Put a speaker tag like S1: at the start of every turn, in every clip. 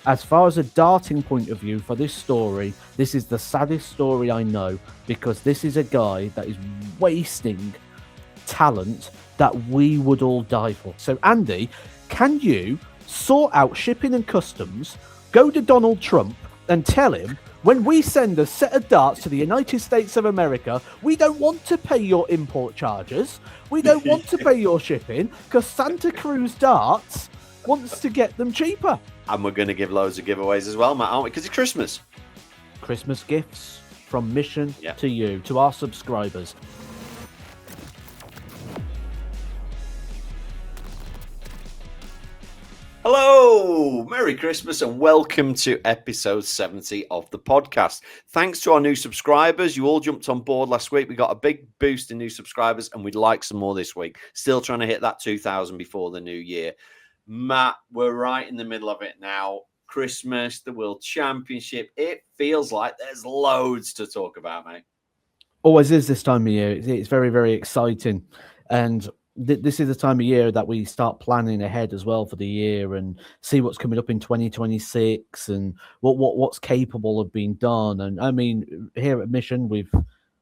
S1: As far as a darting point of view for this story, this is the saddest story I know, because this is a guy that is wasting talent that we would all die for. So, Andy, can you sort out shipping and customs, go to Donald Trump and tell him, when we send a set of darts to the United States of America, we don't want to pay your import charges. We don't want to pay your shipping, because Santa Cruz Darts wants to get them cheaper.
S2: And we're going to give loads of giveaways as well, Matt, aren't we? Because it's Christmas.
S1: Christmas gifts from Mission to you, to our subscribers.
S2: Hello, Merry Christmas and welcome to episode 70 of the podcast. Thanks to our new subscribers. You all jumped on board last week. We got a big boost in new subscribers and we'd like some more this week. Still trying to hit that 2,000 before the new year. Matt, we're right in the middle of it now. Christmas, the World Championship. It feels like there's loads to talk about, mate.
S1: Always is this time of year. It's very, very exciting. And this is the time of year that we start planning ahead as well for the year and see what's coming up in 2026 and what's capable of being done. And I mean, here at Mission, we've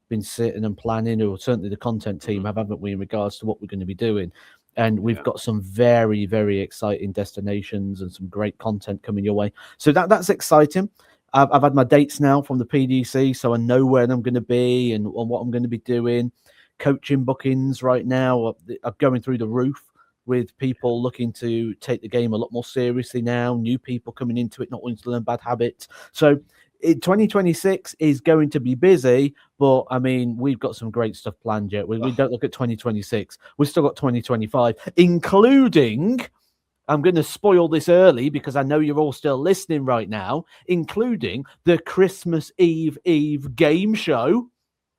S1: been sitting and planning, or certainly the content team have, haven't we, in regards to what we're going to be doing. And we've got some very, very exciting destinations and some great content coming your way. So that's exciting. I've had my dates now from the PDC, so I know where I'm going to be and what I'm going to be doing. Coaching bookings right now are going through the roof, with people looking to take the game a lot more seriously now, new people coming into it, not wanting to learn bad habits. So 2026 is going to be busy, but I mean, we've got some great stuff planned yet. We don't look at 2026. We've still got 2025, including, I'm going to spoil this early because I know you're all still listening right now, including the Christmas Eve game show.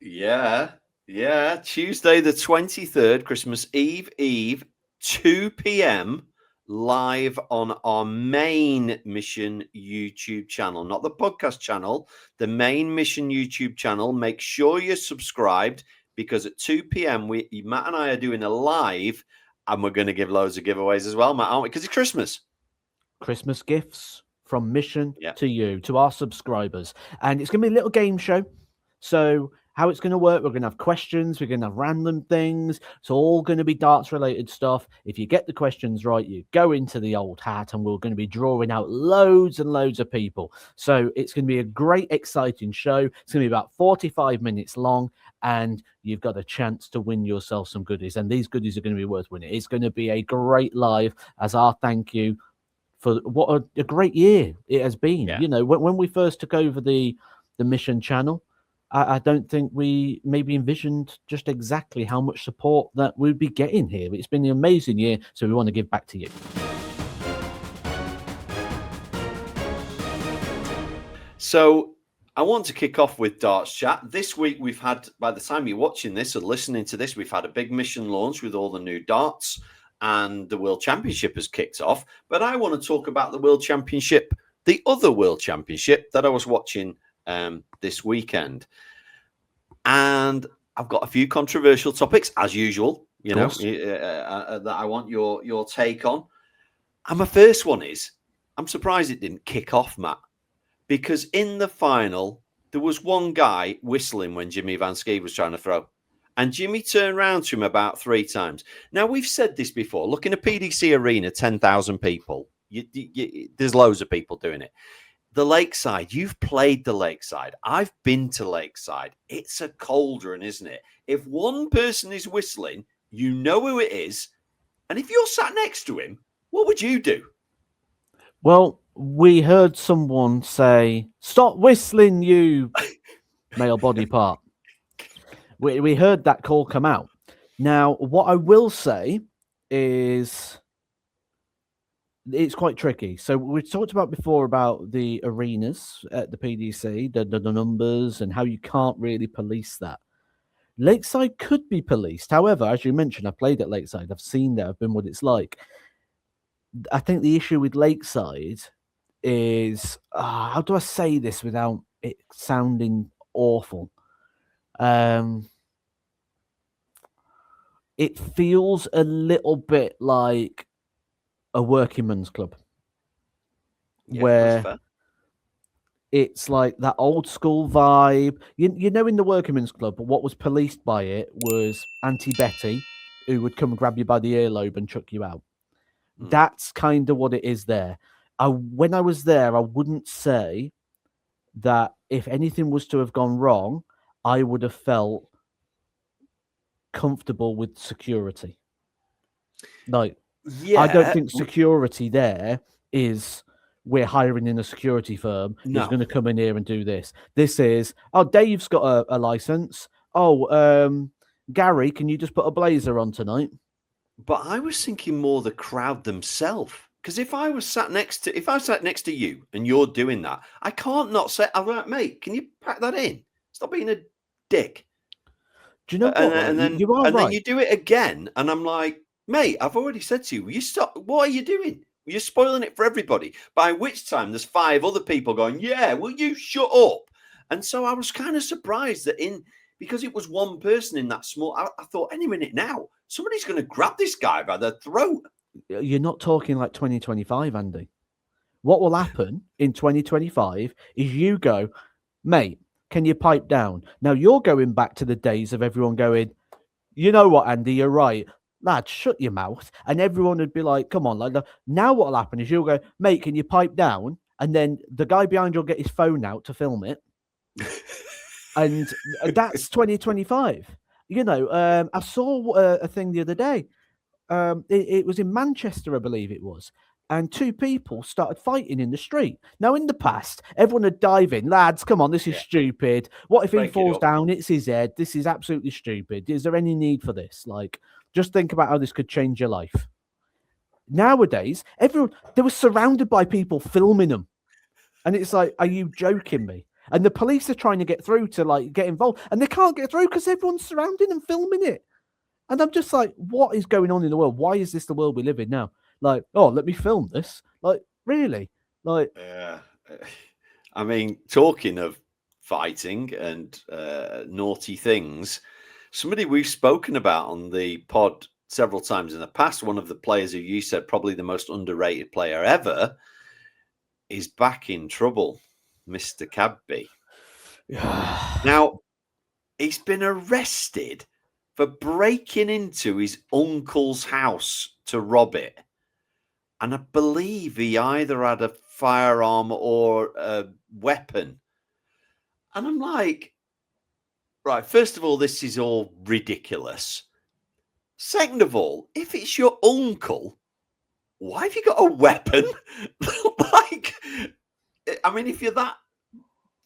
S2: Yeah, Tuesday the 23rd, Christmas Eve, 2 p.m, live on our main Mission YouTube channel, not the podcast channel, the main Mission YouTube channel. Make sure you're subscribed, because at 2 p.m, Matt and I are doing a live, and we're going to give loads of giveaways as well, Matt, aren't we? Because it's Christmas.
S1: Christmas gifts from Mission to you, to our subscribers. And it's going to be a little game show. So how it's going to work, we're going to have questions, we're going to have random things. It's all going to be darts related stuff. If you get the questions right, you go into the old hat, and we're going to be drawing out loads and loads of people. So it's going to be a great, exciting show. It's going to be about 45 minutes long, and you've got a chance to win yourself some goodies. And these goodies are going to be worth winning. It's going to be a great live as our thank you for what a great year it has been. You know, when we first took over the Mission channel, I don't think we maybe envisioned just exactly how much support that we'd be getting here. It's been an amazing year, so we want to give back to you.
S2: So I want to kick off with Darts Chat. This week we've had, by the time you're watching this or listening to this, we've had a big Mission launch with all the new darts, and the World Championship has kicked off. But I want to talk about the World Championship, the other World Championship that I was watching this weekend. And I've got a few controversial topics, as usual, you know, that I want your take on. And my first one is, I'm surprised it didn't kick off, Matt, because in the final, there was one guy whistling when Jimmy Vansky was trying to throw. And Jimmy turned around to him about 3 times. Now, we've said this before. Look, in a PDC arena, 10,000 people, there's loads of people doing it. The Lakeside, you've played the Lakeside. I've been to Lakeside. It's a cauldron, isn't it? If one person is whistling, you know who it is. And if you're sat next to him, what would you do?
S1: Well, we heard someone say, "Stop whistling, you male body part." We heard that call come out. Now, what I will say is, it's quite tricky. So we talked about before about the arenas at the PDC, the numbers, and how you can't really police that. Lakeside could be policed. However, as you mentioned, I played at Lakeside. I've seen that. I've been what it's like. I think the issue with Lakeside is, how do I say this without it sounding awful? It feels a little bit like a working man's club.
S2: Yeah, that's
S1: where
S2: fair.
S1: it's like that old school vibe. You know, in the Workingmen's Club, what was policed by it was Auntie Betty, who would come and grab you by the earlobe and chuck you out. That's kind of what it is there. When I was there, I wouldn't say that if anything was to have gone wrong, I would have felt comfortable with security. Like,
S2: Yeah,
S1: I don't think security there is we're hiring in a security firm who's
S2: No.
S1: going to come in here and do this. This is, oh, Dave's got a license. Oh, Gary, can you just put a blazer on tonight?
S2: But I was thinking more the crowd themselves. Because if I sat next to you and you're doing that, I can't not say, "All right, mate, can you pack that in? Stop being a dick."
S1: Do you know what?
S2: And
S1: You are right.
S2: then you do it again, and I'm like, "Mate, I've already said to you, will you stop? What are you doing? You're spoiling it for everybody." By which time there's 5 other people going, "Yeah, will you shut up?" And so I was kind of surprised that because it was one person in that small, I thought, any minute now, somebody's going to grab this guy by the throat.
S1: You're not talking like 2025, Andy. What will happen in 2025 is you go, mate, can you pipe down? Now you're going back to the days of everyone going, you know what, Andy, you're right. Lad, shut your mouth. And everyone would be like, come on. Like, now what will happen is you'll go, mate, can you pipe down? And then the guy behind you will get his phone out to film it. And that's 2025. You know, I saw a thing the other day. It was in Manchester, I believe it was. And 2 people started fighting in the street. Now, in the past, everyone would dive in. Lads, come on, this is stupid. What if he falls down? It's his head. This is absolutely stupid. Is there any need for this? Like, just think about how this could change your life. Nowadays, they were surrounded by people filming them. And it's like, are you joking me? And the police are trying to get through to, like, get involved. And they can't get through because everyone's surrounding and filming it. And I'm just like, what is going on in the world? Why is this the world we live in now? Like, oh, let me film this. Like, really? Like,
S2: yeah. I mean, talking of fighting and naughty things, somebody we've spoken about on the pod several times in the past, one of the players who you said probably the most underrated player ever, is back in trouble, Mr. Cadby. Now, he's been arrested for breaking into his uncle's house to rob it. And I believe he either had a firearm or a weapon. And I'm like, right, first of all, this is all ridiculous. Second of all, if it's your uncle, why have you got a weapon? Like, I mean, if you're that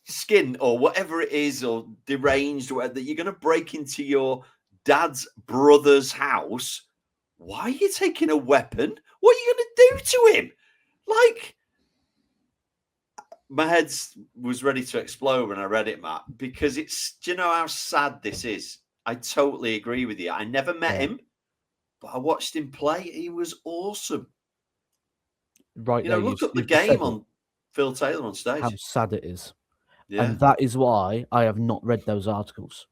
S2: skint or whatever it is, or deranged, or that you're going to break into your dad's brother's house, why are you taking a weapon? What are you going to do to him? Like, my head was ready to explode when I read it, Matt, because do you know how sad this is? I totally agree with you. I never met him, but I watched him play. He was awesome.
S1: Right,
S2: you know, look at the game on Phil Taylor on stage.
S1: How sad it is.
S2: Yeah.
S1: And that is why I have not read those articles.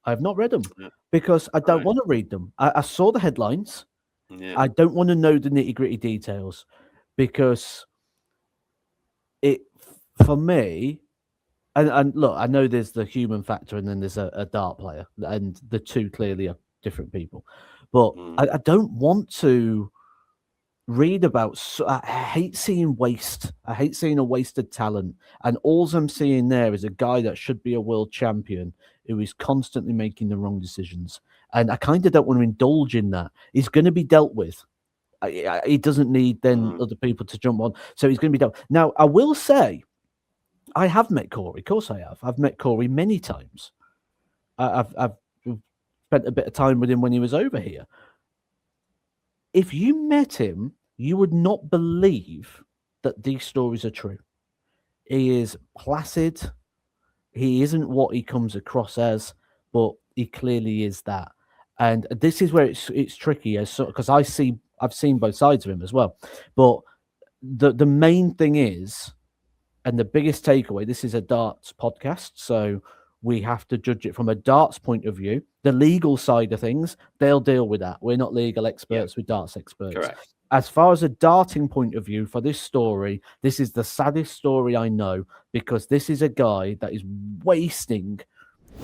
S1: I have not read them because I don't want to read them. I saw the headlines.
S2: Yeah.
S1: I don't want to know the nitty-gritty details because for me, and look, I know there's the human factor and then there's a dart player, and the two clearly are different people. But I don't want to read about. I hate seeing waste. I hate seeing a wasted talent. And all I'm seeing there is a guy that should be a world champion who is constantly making the wrong decisions. And I kind of don't want to indulge in that. He's going to be dealt with. He doesn't need then other people to jump on. So he's going to be dealt. Now, I will say, I have met Cory. Of course I have. I've met Cory many times. I've spent a bit of time with him when he was over here. If you met him, you would not believe that these stories are true. He is placid. He isn't what he comes across as, but he clearly is that. And this is where it's tricky, because I've seen both sides of him as well. But the main thing is, and the biggest takeaway, this is a darts podcast, so we have to judge it from a darts point of view. The legal side of things, they'll deal with that. We're not legal experts, we're darts experts.
S2: Correct.
S1: as far as a darting point of view for this story, this is the saddest story I know, because this is a guy that is wasting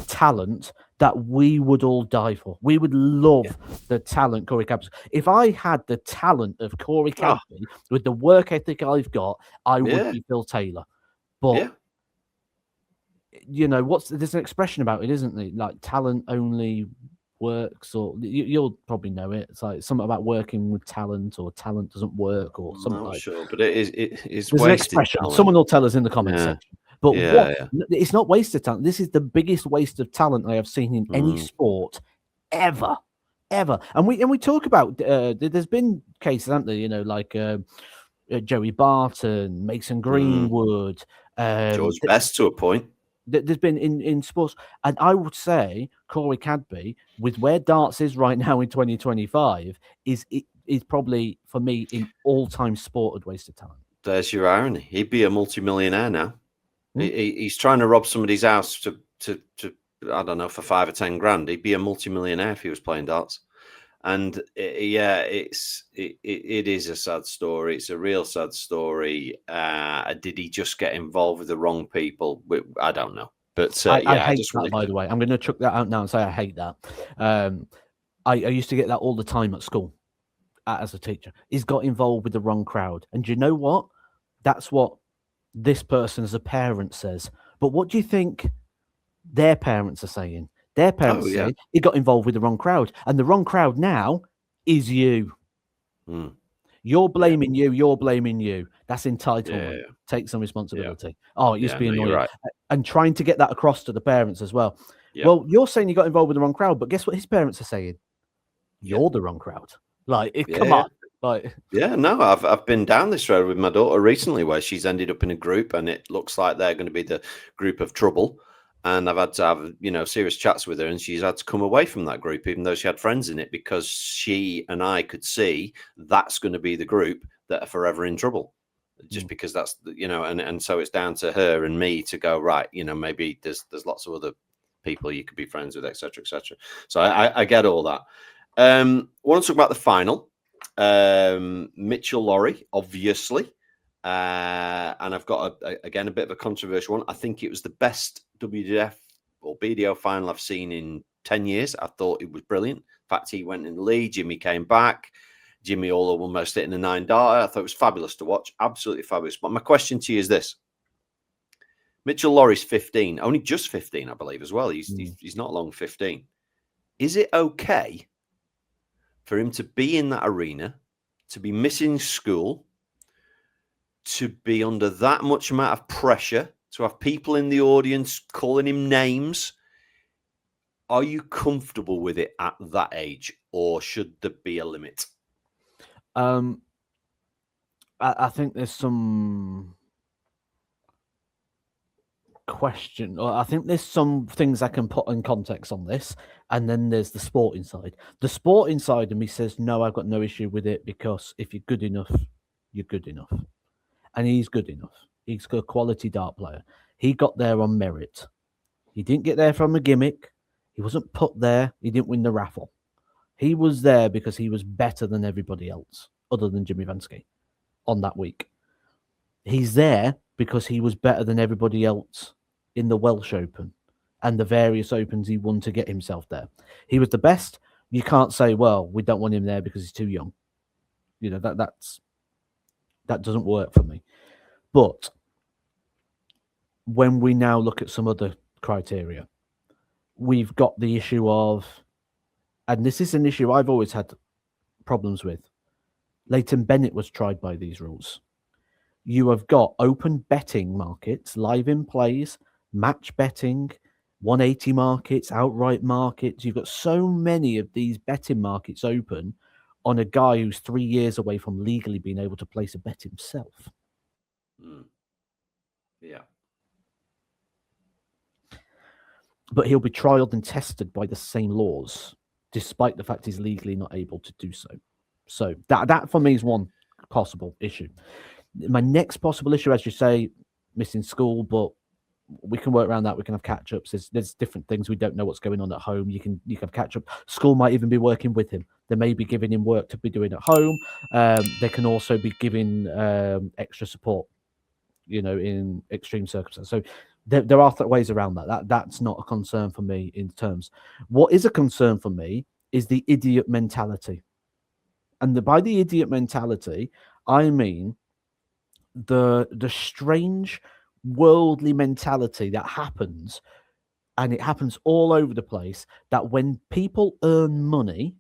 S1: talent that we would all die for. We would love the talent Cory Cadby. If I had the talent of Cory Cadby with the work ethic I've got, I would be Phil Taylor. But you know, there's an expression about it, isn't there? Like, talent only works, or you'll probably know it. It's like something about working with talent, or talent doesn't work, or something. I'm not
S2: sure, but it is
S1: there's an expression.
S2: Talent.
S1: Someone will tell us in the comment section. But it's not wasted talent. This is the biggest waste of talent I have seen in any sport ever. And we talk about there's been cases, haven't there? You know, like Joey Barton, Mason Greenwood,
S2: George Best to a point.
S1: There's been in sports, and I would say Cory Cadby, with where darts is right now in 2025, is probably, for me, in all-time sport, a waste of talent.
S2: There's your irony. He'd be a multi-millionaire now. He's trying to rob somebody's house to I don't know, for 5 or 10 grand. He'd be a multi-millionaire if he was playing darts. And it is a sad story. It's a real sad story. Did he just get involved with the wrong people? I don't know. But
S1: I hate that, by the way. I'm going to chuck that out now and say I hate that. I used to get that all the time at school as a teacher. He's got involved with the wrong crowd. And do you know what? That's what this person as a parent says. But what do you think their parents are saying? Their parents say he got involved with the wrong crowd. And the wrong crowd now is you. You're blaming you. You're blaming you. That's entitlement. Take some responsibility. Oh, it used to be annoying. Right. And trying to get that across to the parents as well. Well, you're saying you got involved with the wrong crowd, but guess what his parents are saying? You're the wrong crowd. Like, come on. Like,
S2: no, I've been down this road with my daughter recently, where she's ended up in a group, and it looks like they're going to be the group of trouble. And I've had to have, you know, serious chats with her, and she's had to come away from that group, even though she had friends in it, because she and I could see that's going to be the group that are forever in trouble, just because that's, you know, and so it's down to her and me to go, right, you know, maybe there's lots of other people you could be friends with, etc., etc. So I get all that. I want to talk about the final. Mitchell Lawrie, obviously. And I've got again a bit of a controversial one. I think it was the best WWF or BDO final I've seen in 10 years. I thought it was brilliant. In fact, he went in the lead. Jimmy came back. Jimmy almost hitting a 9-darter. I thought it was fabulous to watch. Absolutely fabulous. But my question to you is this. Mitchell Lawrie's 15, only just 15, I believe, as well. He's not long 15. Is it okay for him to be in that arena, to be missing school, to be under that much amount of pressure, to have people in the audience calling him names? Are you comfortable with it at that age, or should there be a limit?
S1: I think there's some question, or I think there's some things I can put in context on this, and then there's the sporting side. The sporting side of me says, no, I've got no issue with it, because if you're good enough, you're good enough. And he's good enough. He's a quality dart player. He got there on merit. He didn't get there from a gimmick. He wasn't put there. He didn't win the raffle. He was there because he was better than everybody else, other than Jimmy Vansky, on that week. He's there because he was better than everybody else in the Welsh Open and the various Opens he won to get himself there. He was the best. You can't say, well, we don't want him there because he's too young. You know, that doesn't work for me. But when we now look at some other criteria, we've got the issue of, and this is an issue I've always had problems with. Leighton Bennett was tried by these rules. You have got open betting markets, live in plays, match betting, 180 markets, outright markets. You've got so many of these betting markets open on a guy who's 3 years away from legally being able to place a bet himself.
S2: Yeah.
S1: But he'll be trialed and tested by the same laws, despite the fact he's legally not able to do so. So that for me is one possible issue. My next possible issue, as you say, missing school, but we can work around that. We can have catch ups. There's different things. We don't know what's going on at home. You can have catch up. School might even be working with him. They may be giving him work to be doing at home. They can also be giving extra support, in extreme circumstances. So there are ways around that. That's not a concern for me in terms. What is a concern for me is the idiot mentality. And by the idiot mentality, I mean the strange worldly mentality that happens, and it happens all over the place, that when people earn money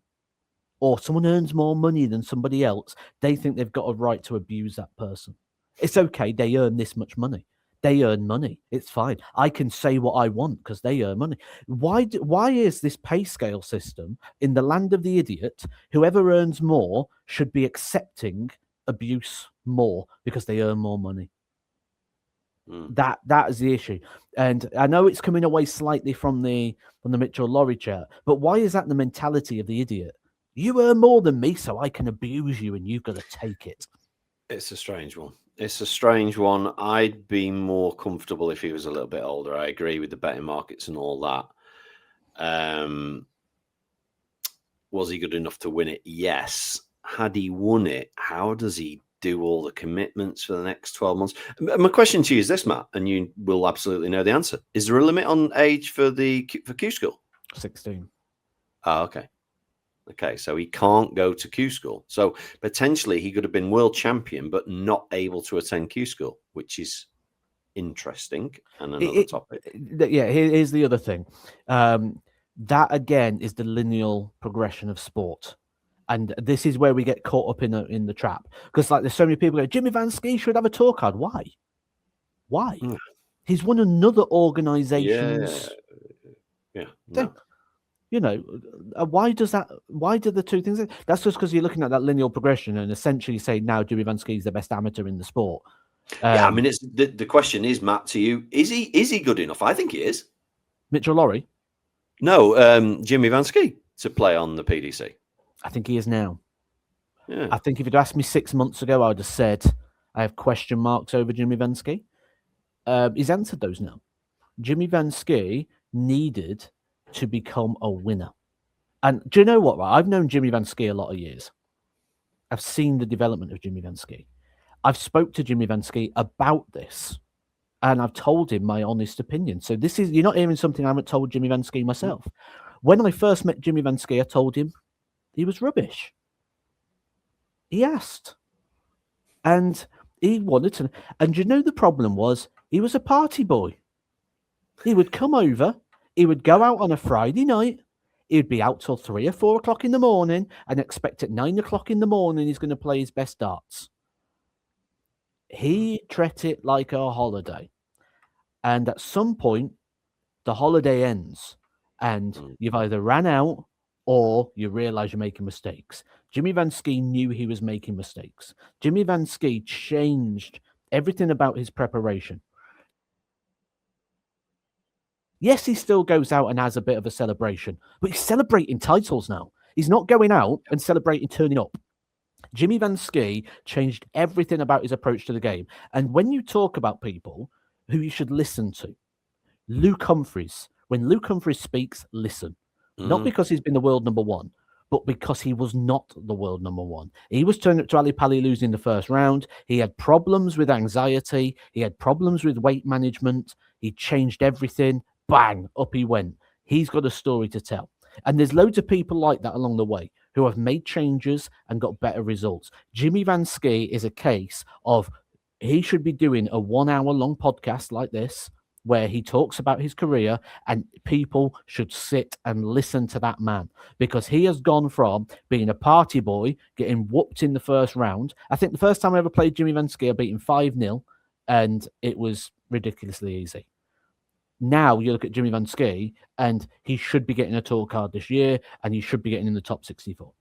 S1: or someone earns more money than somebody else, they think they've got a right to abuse that person. It's okay, they earn this much money. They earn money. It's fine. I can say what I want because they earn money. Why is this pay scale system in the land of the idiot? Whoever earns more should be accepting abuse more because they earn more money. That is the issue. And I know it's coming away slightly from the Mitchell Laurie chat, but why is that the mentality of the idiot? You earn more than me, so I can abuse you, and you've got to take it.
S2: It's a strange one. It's a strange one. I'd be more comfortable if he was a little bit older. I agree with the betting markets and all that. Was he good enough to win it? Yes. Had he won it, how does he do all the commitments for the next 12 months? My question to you is this, Matt, and you will absolutely know the answer. Is there a limit on age for Q school?
S1: 16.
S2: Oh, okay. Okay, so he can't go to Q school. So potentially he could have been world champion, but not able to attend Q school, which is interesting. And another topic.
S1: Yeah, here's the other thing. That again is the lineal progression of sport. And this is where we get caught up in the trap. Because like there's so many people go, Jimmy Vansky should have a tour card. Why? He's won another organization's thing. Why does that? Why do the two things? That's just because you're looking at that lineal progression and essentially say now Jimmy Vansky is the best amateur in the sport.
S2: I mean, it's the question is, Matt, to you, is he good enough? I think he is.
S1: Mitchell Laurie?
S2: No, Jimmy Vansky to play on the PDC.
S1: I think he is now.
S2: Yeah.
S1: I think if you'd asked me 6 months ago, I would have said I have question marks over Jimmy Vansky. He's answered those now. Jimmy Vansky needed to become a winner. And do you know what? Right? I've known Jimmy Vansky a lot of years. I've seen the development of Jimmy Vansky. I've spoke to Jimmy Vansky about this, and I've told him my honest opinion. So you're not hearing something I haven't told Jimmy Vansky myself. When I first met Jimmy Vansky, I told him he was rubbish. He asked. And he wanted to. And you know the problem was he was a party boy. He would come over. He would go out on a Friday night. He'd be out till 3 or 4 o'clock in the morning and expect at 9 o'clock in the morning he's going to play his best darts. He treat it like a holiday. And at some point, the holiday ends and you've either ran out or you realize you're making mistakes. Jimmy Vansky knew he was making mistakes. Jimmy Vansky changed everything about his preparation. Yes, he still goes out and has a bit of a celebration, but he's celebrating titles now. He's not going out and celebrating turning up. Jimmy Vansky changed everything about his approach to the game. And when you talk about people who you should listen to, Luke Humphries, when Luke Humphries speaks, listen. Not because he's been the world number one, but because he was not the world number one. He was turning up to PALLY losing the first round. He had problems with anxiety. He had problems with weight management. He changed everything. Bang, up he went. He's got a story to tell. And there's loads of people like that along the way who have made changes and got better results. Jimmy Vansky is a case of he should be doing a 1 hour long podcast like this, where he talks about his career, and people should sit and listen to that man, because he has gone from being a party boy, getting whooped in the first round. I think the first time I ever played Jimmy Vansky, I beat him 5-0, and it was ridiculously easy. Now you look at Jimmy Vansky, and he should be getting a tour card this year, and he should be getting in the top 64.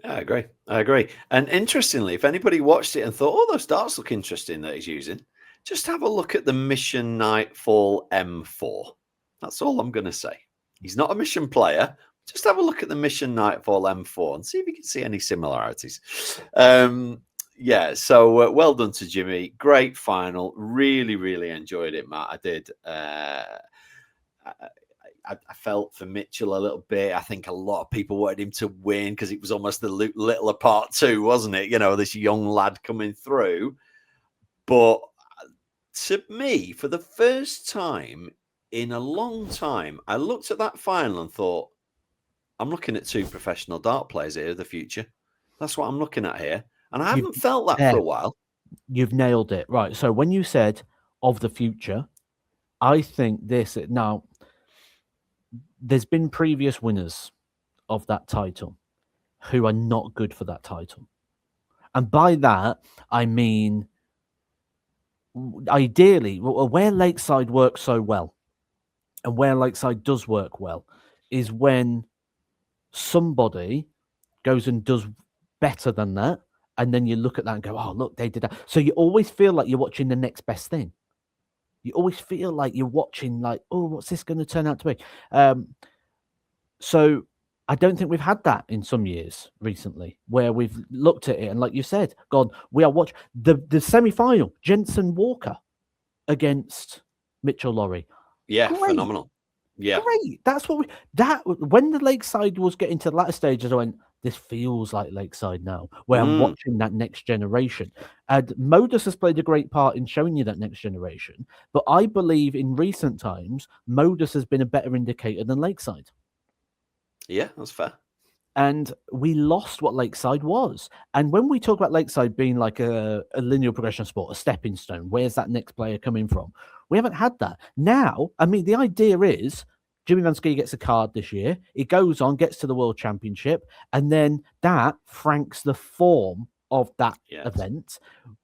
S2: I agree. And interestingly, if anybody watched it and thought, oh, those darts look interesting that he's using, just have a look at the Mission Nightfall M4. That's all I'm going to say. He's not a Mission player. Just have a look at the Mission Nightfall M4 and see if you can see any similarities. Yeah, so well done to Jimmy. Great final. Really, really enjoyed it, Matt. I did. I felt for Mitchell a little bit. I think a lot of people wanted him to win because it was almost the Littler part 2, wasn't it? You know, this young lad coming through. But to me, for the first time in a long time, I looked at that final and thought, I'm looking at 2 professional dart players here of the future. That's what I'm looking at here. And I haven't felt that for a while.
S1: You've nailed it. Right. So when you said of the future, I think this now, there's been previous winners of that title who are not good for that title. And by that, I mean, ideally, where Lakeside works so well and where Lakeside does work well is when somebody goes and does better than that. And then you look at that and go, oh, look, they did that. So you always feel like you're watching the next best thing. You always feel like you're watching, like, oh, what's this going to turn out to be? So I don't think we've had that in some years recently, where we've looked at it and, like you said, gone, we are watching the semi-final, Jensen Walker against Mitchell Laurie.
S2: Yeah, great. Phenomenal. Yeah,
S1: great. That's what when the Lakeside was getting to the latter stages, I went, this feels like Lakeside now, where I'm watching that next generation. And Modus has played a great part in showing you that next generation. But I believe in recent times, Modus has been a better indicator than Lakeside.
S2: Yeah, that's fair.
S1: And we lost what Lakeside was. And when we talk about Lakeside being like a linear progression sport, a stepping stone, where's that next player coming from? We haven't had that. Now, I mean, the idea is Jimmy Vansky gets a card this year. He goes on, gets to the World Championship, and then that franks the form of that event.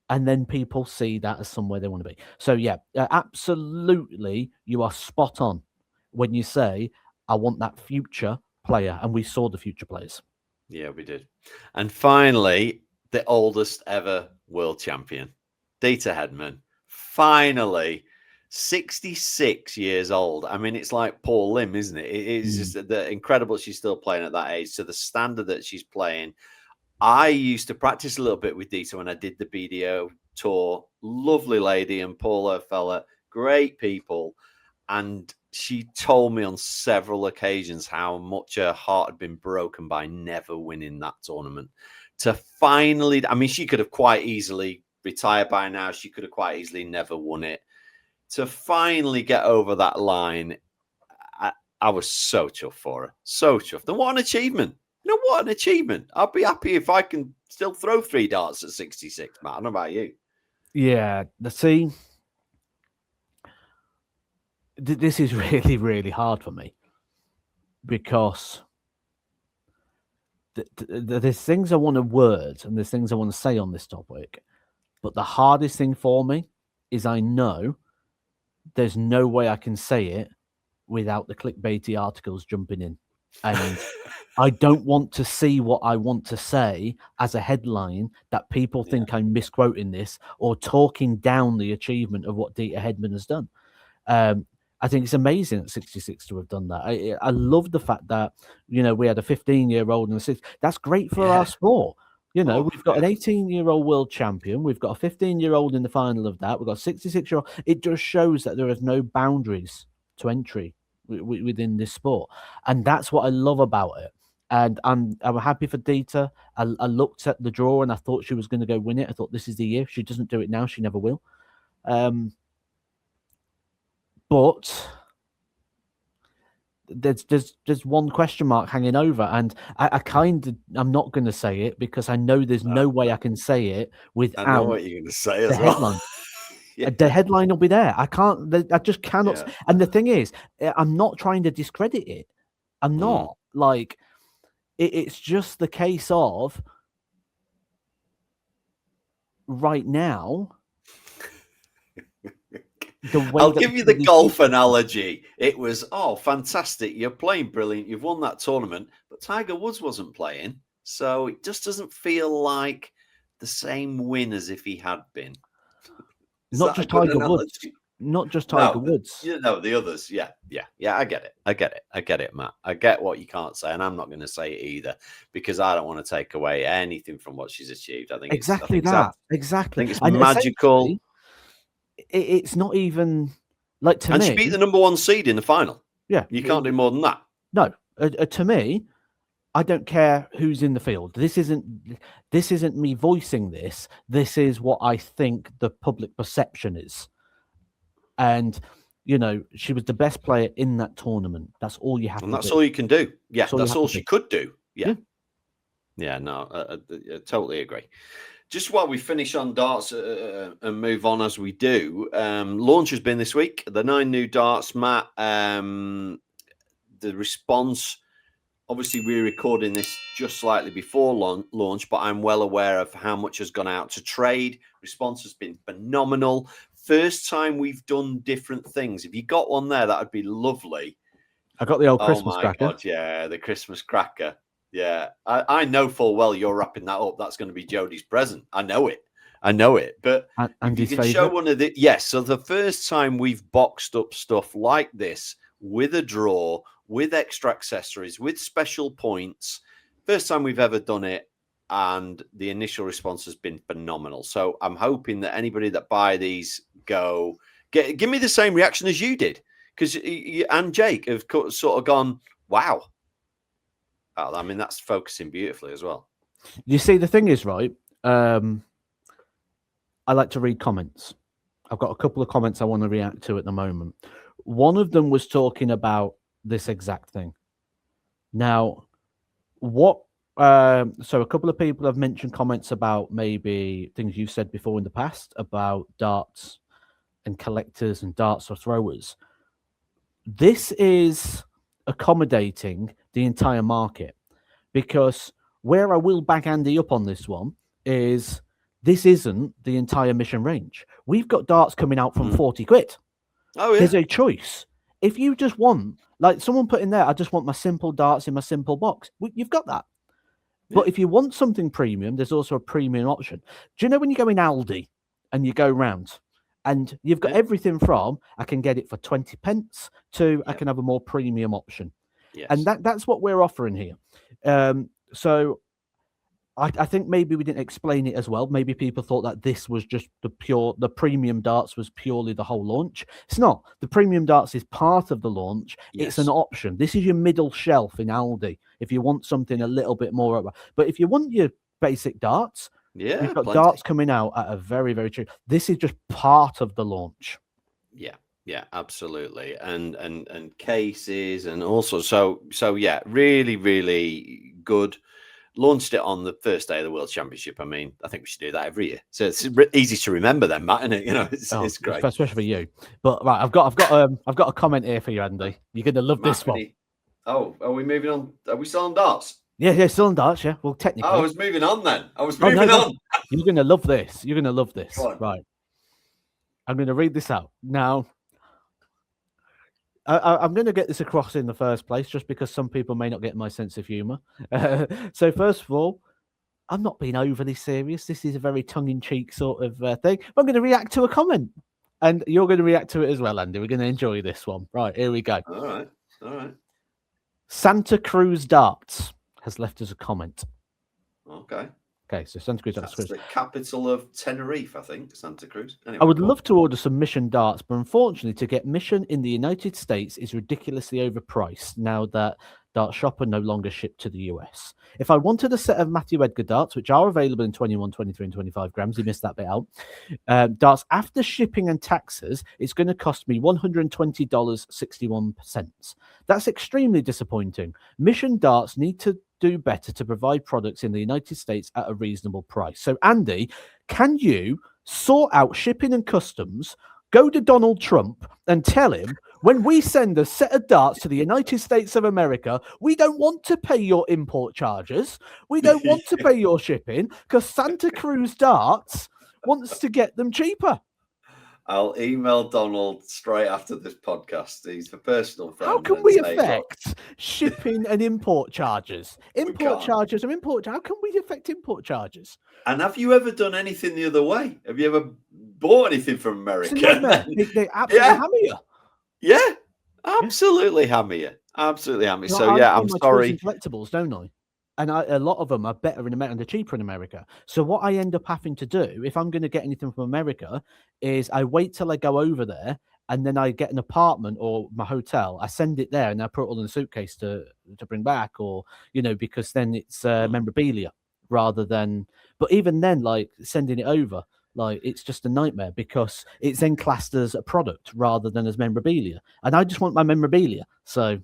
S1: And then people see that as somewhere they want to be. So, yeah, absolutely, you are spot on when you say, I want that future player, and we saw the future players.
S2: Yeah, we did. And finally, the oldest ever world champion, Deta Hedman, finally 66 years old. I mean, it's like Paul Lim, isn't it? It is just incredible she's still playing at that age. So the standard that she's playing, I used to practice a little bit with Deta when I did the BDO tour. Lovely lady, and Paula fella, great people. And she told me on several occasions how much her heart had been broken by never winning that tournament. To finally, I mean, she could have quite easily retired by now. She could have quite easily never won it. To finally get over that line, I was so chuffed for her. So chuffed. And what an achievement. You know, what an achievement. I'll be happy if I can still throw 3 darts at 66, Matt. I don't know about you.
S1: Yeah, see, this is really, really hard for me because there's things I want to word and there's things I want to say on this topic. But the hardest thing for me is I know there's no way I can say it without the clickbaity articles jumping in. And I don't want to see what I want to say as a headline that people think I'm misquoting this or talking down the achievement of what Deta Hedman has done. I think it's amazing at 66 to have done that. I love the fact that, you know, we had a 15-year-old and a 6. That's great for our sport. You know, we've got an 18-year-old world champion. We've got a 15-year-old in the final of that. We've got a 66-year-old. It just shows that there is no boundaries to entry within this sport. And that's what I love about it. And I'm happy for Deta. I looked at the draw and I thought she was going to go win it. I thought this is the year. If she doesn't do it now, she never will. But there's one question mark hanging over, and I'm not going to say it because I know there's no way I can say it without.
S2: I know what you're going to say as well.
S1: Headline. The headline will be there. I just cannot. Yeah. And the thing is, I'm not trying to discredit it. I'm not like it's just the case of right now.
S2: I'll give you the golf analogy. It was, fantastic. You're playing brilliant. You've won that tournament, but Tiger Woods wasn't playing. So it just doesn't feel like the same win as if he had been.
S1: Not just Tiger Woods. not just Tiger Woods.
S2: You know, the others. Yeah. I get it, Matt. I get what you can't say, and I'm not going to say it either because I don't want to take away anything from what she's achieved. I think
S1: exactly
S2: I think it's magical.
S1: It's not even like to me.
S2: And she beat the number 1 seed in the final.
S1: Yeah,
S2: you can't do more than that.
S1: No, to me, I don't care who's in the field. This isn't me voicing this. This is what I think the public perception is. And, you know, she was the best player in that tournament. That's all you have to do.
S2: And that's all you can do. Yeah, that's all she could do. Yeah. No, I totally agree. Just while we finish on darts and move on as we do, launch has been this week. The 9 new darts, Matt. The response, obviously, we're recording this just slightly before launch, but I'm well aware of how much has gone out to trade. Response has been phenomenal. First time we've done different things. If you got one there, that would be lovely.
S1: I got the old Christmas cracker.
S2: God, yeah, the Christmas cracker. Yeah, I know full well you're wrapping that up. That's going to be Jodie's present. I know it. But
S1: and
S2: you can show one of the so the first time we've boxed up stuff like this with a draw, with extra accessories, with special points. First time we've ever done it, and the initial response has been phenomenal. So I'm hoping that anybody that buy these give me the same reaction as you did, because and Jake have sort of gone, wow. I mean, that's focusing beautifully as well.
S1: You see, the thing is, right, I like to read comments. I've got a couple of comments I want to react to at the moment. One of them was talking about this exact thing. Now, so a couple of people have mentioned comments about maybe things you've said before in the past about darts and collectors and darts or throwers. This is accommodating the entire market, because where I will back Andy up on this one is this isn't the entire mission range. We've got darts coming out from 40 quid.
S2: Oh, yeah.
S1: There's a choice. If you just want, like someone put in there, I just want my simple darts in my simple box. You've got that. Yeah. But if you want something premium, there's also a premium option. Do you know when you go in Aldi and you go round and you've got everything from, I can get it for 20 pence to I can have a more premium option. Yes. And that's what we're offering here. So I think maybe we didn't explain it as well. Maybe people thought that this was just the premium darts was purely the whole launch. It's not. The premium darts is part of the launch. Yes. It's an option. This is your middle shelf in Aldi if you want something a little bit more. But if you want your basic darts, we've got darts coming out at a very, very cheap. This is just part of the launch.
S2: Yeah, absolutely. And cases and also so yeah, really, really good. Launched it on the first day of the World Championship. I mean, I think we should do that every year. So it's easy to remember then, Matt, isn't it? You know, it's great.
S1: Especially for you. But right, I've got a comment here for you, Andy. You're gonna love this one.
S2: Oh, are we moving on? Are we still on darts?
S1: Yeah, still on darts, yeah. Well, technically.
S2: I was moving on then. On.
S1: You're gonna love this. You're gonna love this. Right. I'm gonna read this out. Now, I'm going to get this across in the first place, just because some people may not get my sense of humor. So first of all, I'm not being overly serious. This is a very tongue-in-cheek sort of thing. I'm going to react to a comment, and you're going to react to it as well, Andy. We're going to enjoy this one. Right, here we go.
S2: All right.
S1: Santa Cruz Darts has left us a comment.
S2: Okay,
S1: so Santa Cruz.
S2: That's the capital of Tenerife, I think, Santa Cruz. Anyway,
S1: I would love to order some Mission darts, but unfortunately, to get Mission in the United States is ridiculously overpriced now that Dart Shop are no longer shipped to the US. If I wanted a set of Matthew Edgar darts, which are available in 21, 23, and 25 grams, you missed that bit out, darts after shipping and taxes, it's going to cost me $120.61. That's extremely disappointing. Mission darts need to do better to provide products in the United States at a reasonable price. So, Andy, can you sort out shipping and customs, go to Donald Trump and tell him, when we send a set of darts to the United States of America, we don't want to pay your import charges. We don't want to pay your shipping because Santa Cruz Darts wants to get them cheaper.
S2: I'll email Donald straight after this podcast. He's a personal friend.
S1: How can we affect shipping and import charges? Import charges are import. How can we affect import charges?
S2: And have you ever done anything the other way? Have you ever bought anything from America.
S1: It's a nightmare. They absolutely hammer you.
S2: Yeah, absolutely hammer you. Absolutely hammer you. So,
S1: I
S2: yeah,
S1: buy
S2: I'm
S1: my
S2: sorry.
S1: toys and collectibles, don't I? And a lot of them are better in America and they're cheaper in America. So what I end up having to do, if I'm going to get anything from America, is I wait till I go over there and then I get an apartment or my hotel. I send it there and I put it all in a suitcase to bring back, or, you know, because then it's memorabilia rather than. But even then, like sending it over, like it's just a nightmare because it's then classed as a product rather than as memorabilia. And I just want my memorabilia. So.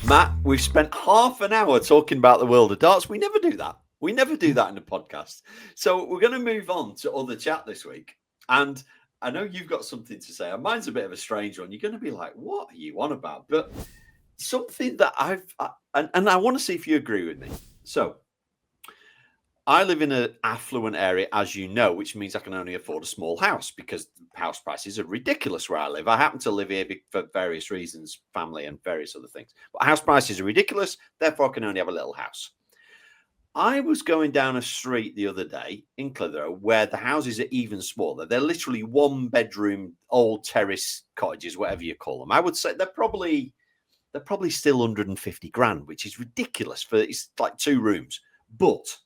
S2: Matt, we've spent half an hour talking about the world of darts. We never do that. We never do that in the podcast. So we're going to move on to other chat this week. And I know you've got something to say. Mine's a bit of a strange one. You're going to be like, what are you on about? But something that and I want to see if you agree with me. So I live in an affluent area, as you know, which means I can only afford a small house because house prices are ridiculous where I live. I happen to live here for various reasons, family and various other things. But house prices are ridiculous. Therefore, I can only have a little house. I was going down a street the other day in Clitheroe where the houses are even smaller. They're literally 1-bedroom, old terrace cottages, whatever you call them. I would say they're probably still 150 grand, which is ridiculous for it's like 2 rooms. But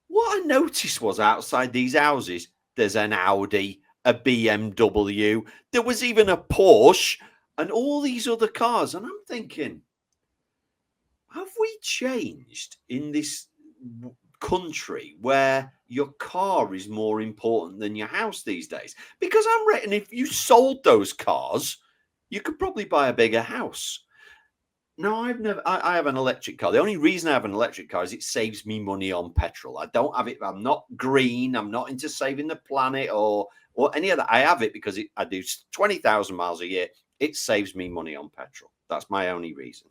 S2: what I noticed was outside these houses, there's an Audi, a BMW, there was even a Porsche and all these other cars. And I'm thinking, have we changed in this country where your car is more important than your house these days? Because I'm reckoning if you sold those cars, you could probably buy a bigger house. No, I have an electric car. The only reason I have an electric car is it saves me money on petrol. I don't have it. I'm not green. I'm not into saving the planet or any of that. I have it because I do 20,000 miles a year. It saves me money on petrol. That's my only reason.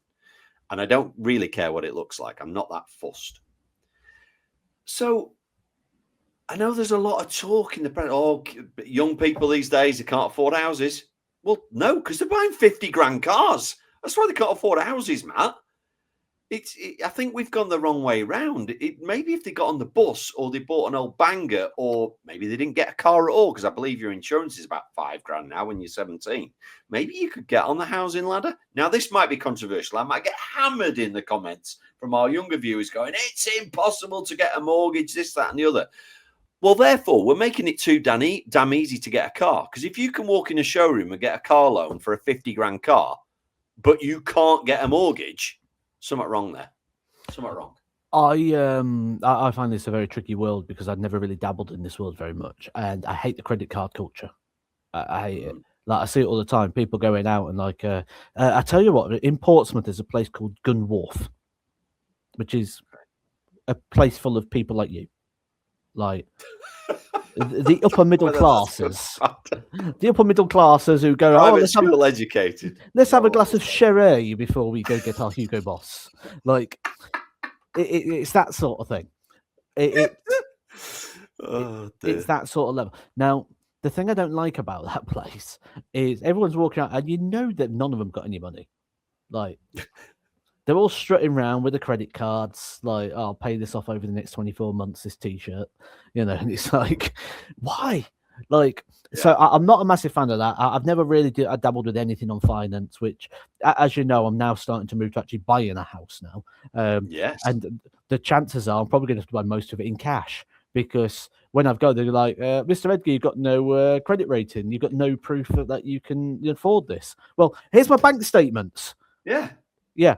S2: And I don't really care what it looks like. I'm not that fussed. So I know there's a lot of talk in the press. Oh, young people these days, they can't afford houses. Well, no, because they're buying 50 grand cars. That's why they can't afford houses, Matt. I think we've gone the wrong way round. Maybe if they got on the bus or they bought an old banger, or maybe they didn't get a car at all, because I believe your insurance is about 5 grand now when you're 17. Maybe you could get on the housing ladder. Now, this might be controversial. I might get hammered in the comments from our younger viewers going, it's impossible to get a mortgage, this, that, and the other. Well, therefore, we're making it too damn easy to get a car. Because if you can walk in a showroom and get a car loan for a 50 grand car, but you can't get a mortgage, something wrong there. Something wrong.
S1: I find this a very tricky world because I've never really dabbled in this world very much, and I hate the credit card culture. I hate it. Like I see it all the time. People going out and like, I tell you what, in Portsmouth there's a place called Gun Wharf, which is a place full of people like you, like the upper middle classes. The upper middle classes who go,
S2: educated.
S1: Let's have a glass of sherry before we go get our Hugo Boss. Like it's that sort of thing. It's that sort of level. Now, the thing I don't like about that place is everyone's walking out and you know that none of them got any money. Like they're all strutting around with the credit cards, like, oh, I'll pay this off over the next 24 months, this t-shirt, you know, and it's like, why? Like, so I'm not a massive fan of that. I've never really dabbled with anything on finance, which, as you know, I'm now starting to move to actually buying a house now.
S2: Yes.
S1: And the chances are I'm probably going to have to buy most of it in cash, because when I've got, they're like, Mr. Edgar, you've got no credit rating. You've got no proof that you can afford this. Well, here's my bank statements.
S2: Yeah.
S1: Yeah.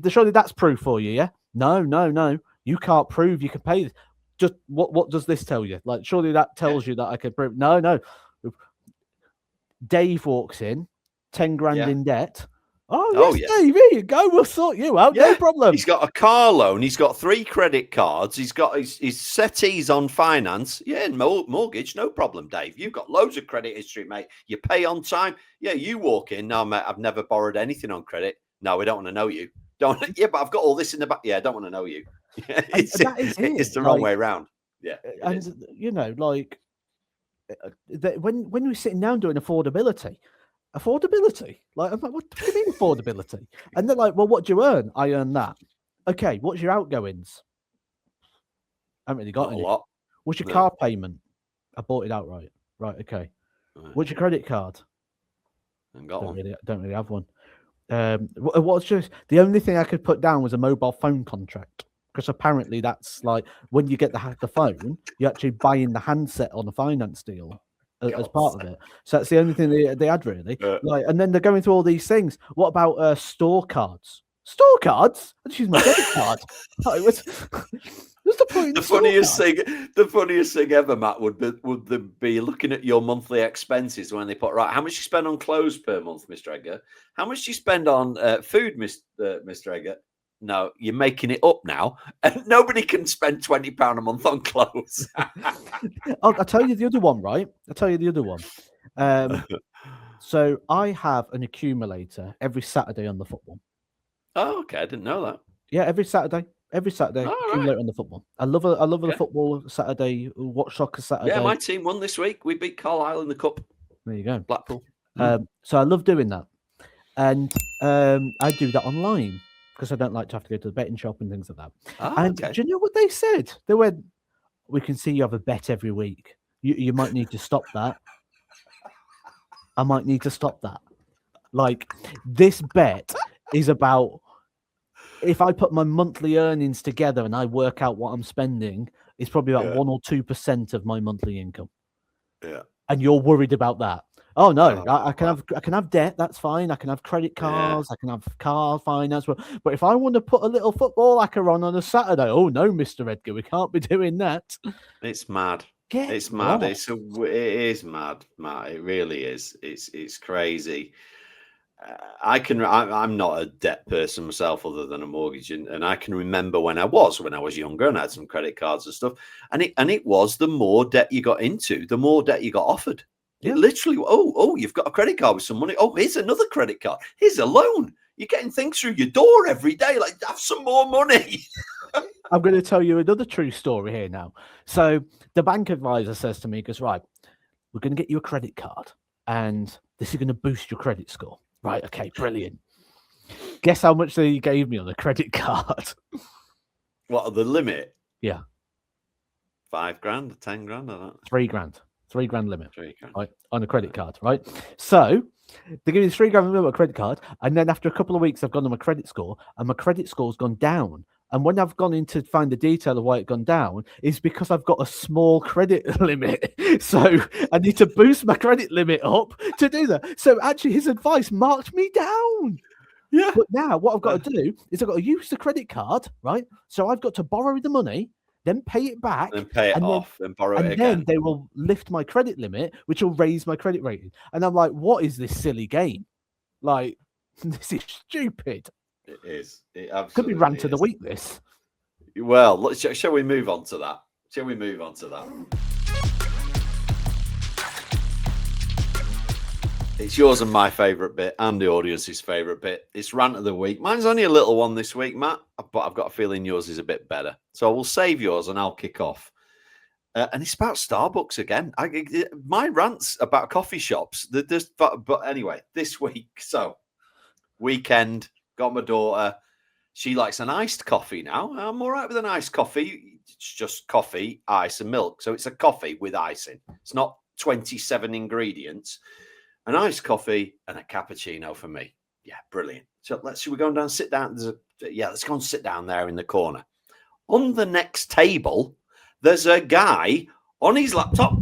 S1: Surely that's proof for you, yeah? No. You can't prove you can pay this. Just what does this tell you? Like, surely that tells you that I can prove. No. Dave walks in, 10 grand in debt. Oh, yes, Dave, here you go. We'll sort you out. No problem.
S2: He's got a car loan. He's got 3 credit cards. He's got his settees on finance. Yeah, and mortgage. No problem, Dave. You've got loads of credit history, mate. You pay on time. Yeah, you walk in. No, mate, I've never borrowed anything on credit. No, we don't want to know you. Yeah, but I've got all this in the back. Yeah, I don't want to know you. It's the wrong way around. Yeah.
S1: And, you know, like, when we're sitting down doing affordability, like, I'm like, what do you mean affordability? And they're like, well, what do you earn? I earn that. Okay, what's your outgoings? I haven't really got
S2: Not a
S1: any.
S2: lot.
S1: What's your
S2: No.
S1: car payment? I bought it outright. Right, okay.
S2: Right.
S1: What's your credit card?
S2: And got one.
S1: Don't really have one. What's just the only thing I could put down was a mobile phone contract, because apparently that's like when you get the phone, you're actually buying the handset on a finance deal as part of it. So that's the only thing they had really. Like, and then they're going through all these things. What about store cards? Store cards? I just use my debit card. Like, what's the point?
S2: The funniest thing ever, Matt, would be looking at your monthly expenses when they put, right, how much you spend on clothes per month, Mr. Edgar? How much do you spend on food, Mr. Edgar? No, you're making it up now, and nobody can spend £20 a month on clothes.
S1: I'll tell you the other one, right? I'll tell you the other one. So I have an accumulator every Saturday on the football.
S2: Oh, okay. I didn't know that.
S1: Yeah, every Saturday, accumulate on the football. I love the football Saturday. Watch soccer Saturday.
S2: Yeah, my team won this week. We beat Carlisle in the cup.
S1: There you go,
S2: Blackpool.
S1: So I love doing that, and I do that online because I don't like to have to go to the betting shop and things like that. Do you know what they said? They went, "We can see you have a bet every week. You might need to stop that. I might need to stop that. Like, this bet is about." If I put my monthly earnings together and I work out what I'm spending, it's probably about 1 or 2% of my monthly income.
S2: Yeah.
S1: And you're worried about that. Oh no, I can have debt, that's fine. I can have credit cards, I can have car finance. But if I want to put a little football hacker on a Saturday, oh no, Mr. Edgar, we can't be doing that.
S2: It's mad. It's mad. It is mad, Matt. It really is. It's crazy. I'm not a debt person myself, other than a mortgage, and I can remember when I was younger and I had some credit cards and stuff, and it was the more debt you got into, the more debt you got offered. Yeah. It literally, you've got a credit card with some money. Oh, here's another credit card. Here's a loan. You're getting things through your door every day. Like, have some more money.
S1: I'm going to tell you another true story here now. So the bank advisor says to me, goes, right, we're going to get you a credit card, and this is going to boost your credit score. Right, okay, brilliant. Guess how much they gave me on the credit card?
S2: What, the limit?
S1: Yeah.
S2: $5,000, $10,000, or that?
S1: $3,000 limit.
S2: $3,000.
S1: Right, on a credit card, right? So they give me $3,000 limit on a credit card, and then after a couple of weeks, I've gone on my credit score, and my credit score's gone down. And when I've gone in to find the detail of why it's gone down, is because I've got a small credit limit. So I need to boost my credit limit up to do that. So actually, his advice marked me down.
S2: Yeah.
S1: But now what I've got to do is I've got to use the credit card, right? So I've got to borrow the money, then pay it back.
S2: And pay it off, then borrow it again.
S1: And then they will lift my credit limit, which will raise my credit rating. And I'm like, what is this silly game? Like, this is stupid.
S2: It is. It absolutely
S1: could be rant of the week, this.
S2: Well, shall we move on to that? It's yours and my favourite bit, and the audience's favourite bit. It's rant of the week. Mine's only a little one this week, Matt, but I've got a feeling yours is a bit better. So we'll save yours and I'll kick off. And it's about Starbucks again. My rant's about coffee shops. But anyway, this week, so weekend, got my daughter. She likes an iced coffee now. I'm all right with an iced coffee. It's just coffee, ice, and milk. So it's a coffee with icing. It's not 27 ingredients. An iced coffee and a cappuccino for me. Yeah, brilliant. So should we go down and sit down? Let's go and sit down there in the corner. On the next table, there's a guy on his laptop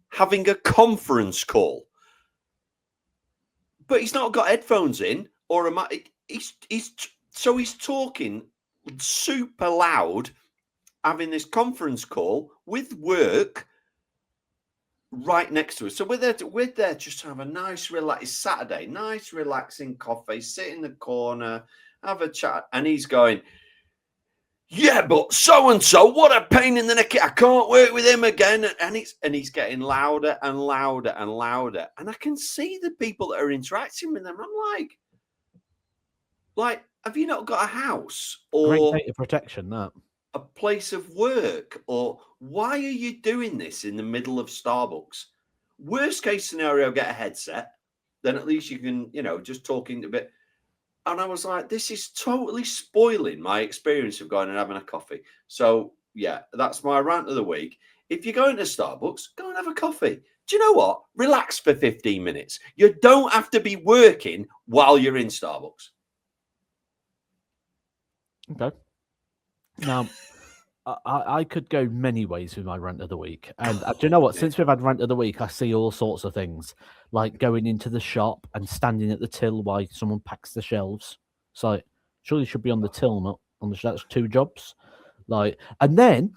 S2: having a conference call. But he's not got headphones in or a mic. He's talking super loud, having this conference call with work right next to us. So we're there just to have a nice, relaxed Saturday, nice, relaxing coffee, sit in the corner, have a chat. And he's going, yeah, but so-and-so, what a pain in the neck. I can't work with him again. And he's getting louder and louder and louder. And I can see the people that are interacting with them. I'm like, have you not got a house or
S1: great data protection, that
S2: a place of work? Or why are you doing this in the middle of Starbucks? Worst case scenario, get a headset. Then at least you can, just talking a bit. And I was like, this is totally spoiling my experience of going and having a coffee. So yeah, that's my rant of the week. If you're going to Starbucks, go and have a coffee. Do you know what? Relax for 15 minutes. You don't have to be working while you're in Starbucks.
S1: Okay. Now, I could go many ways with my rant of the week. And do you know what? Since we've had rant of the week, I see all sorts of things, like going into the shop and standing at the till while someone packs the shelves. So surely you should be on the till, not on the. That's 2 jobs. Like, and then,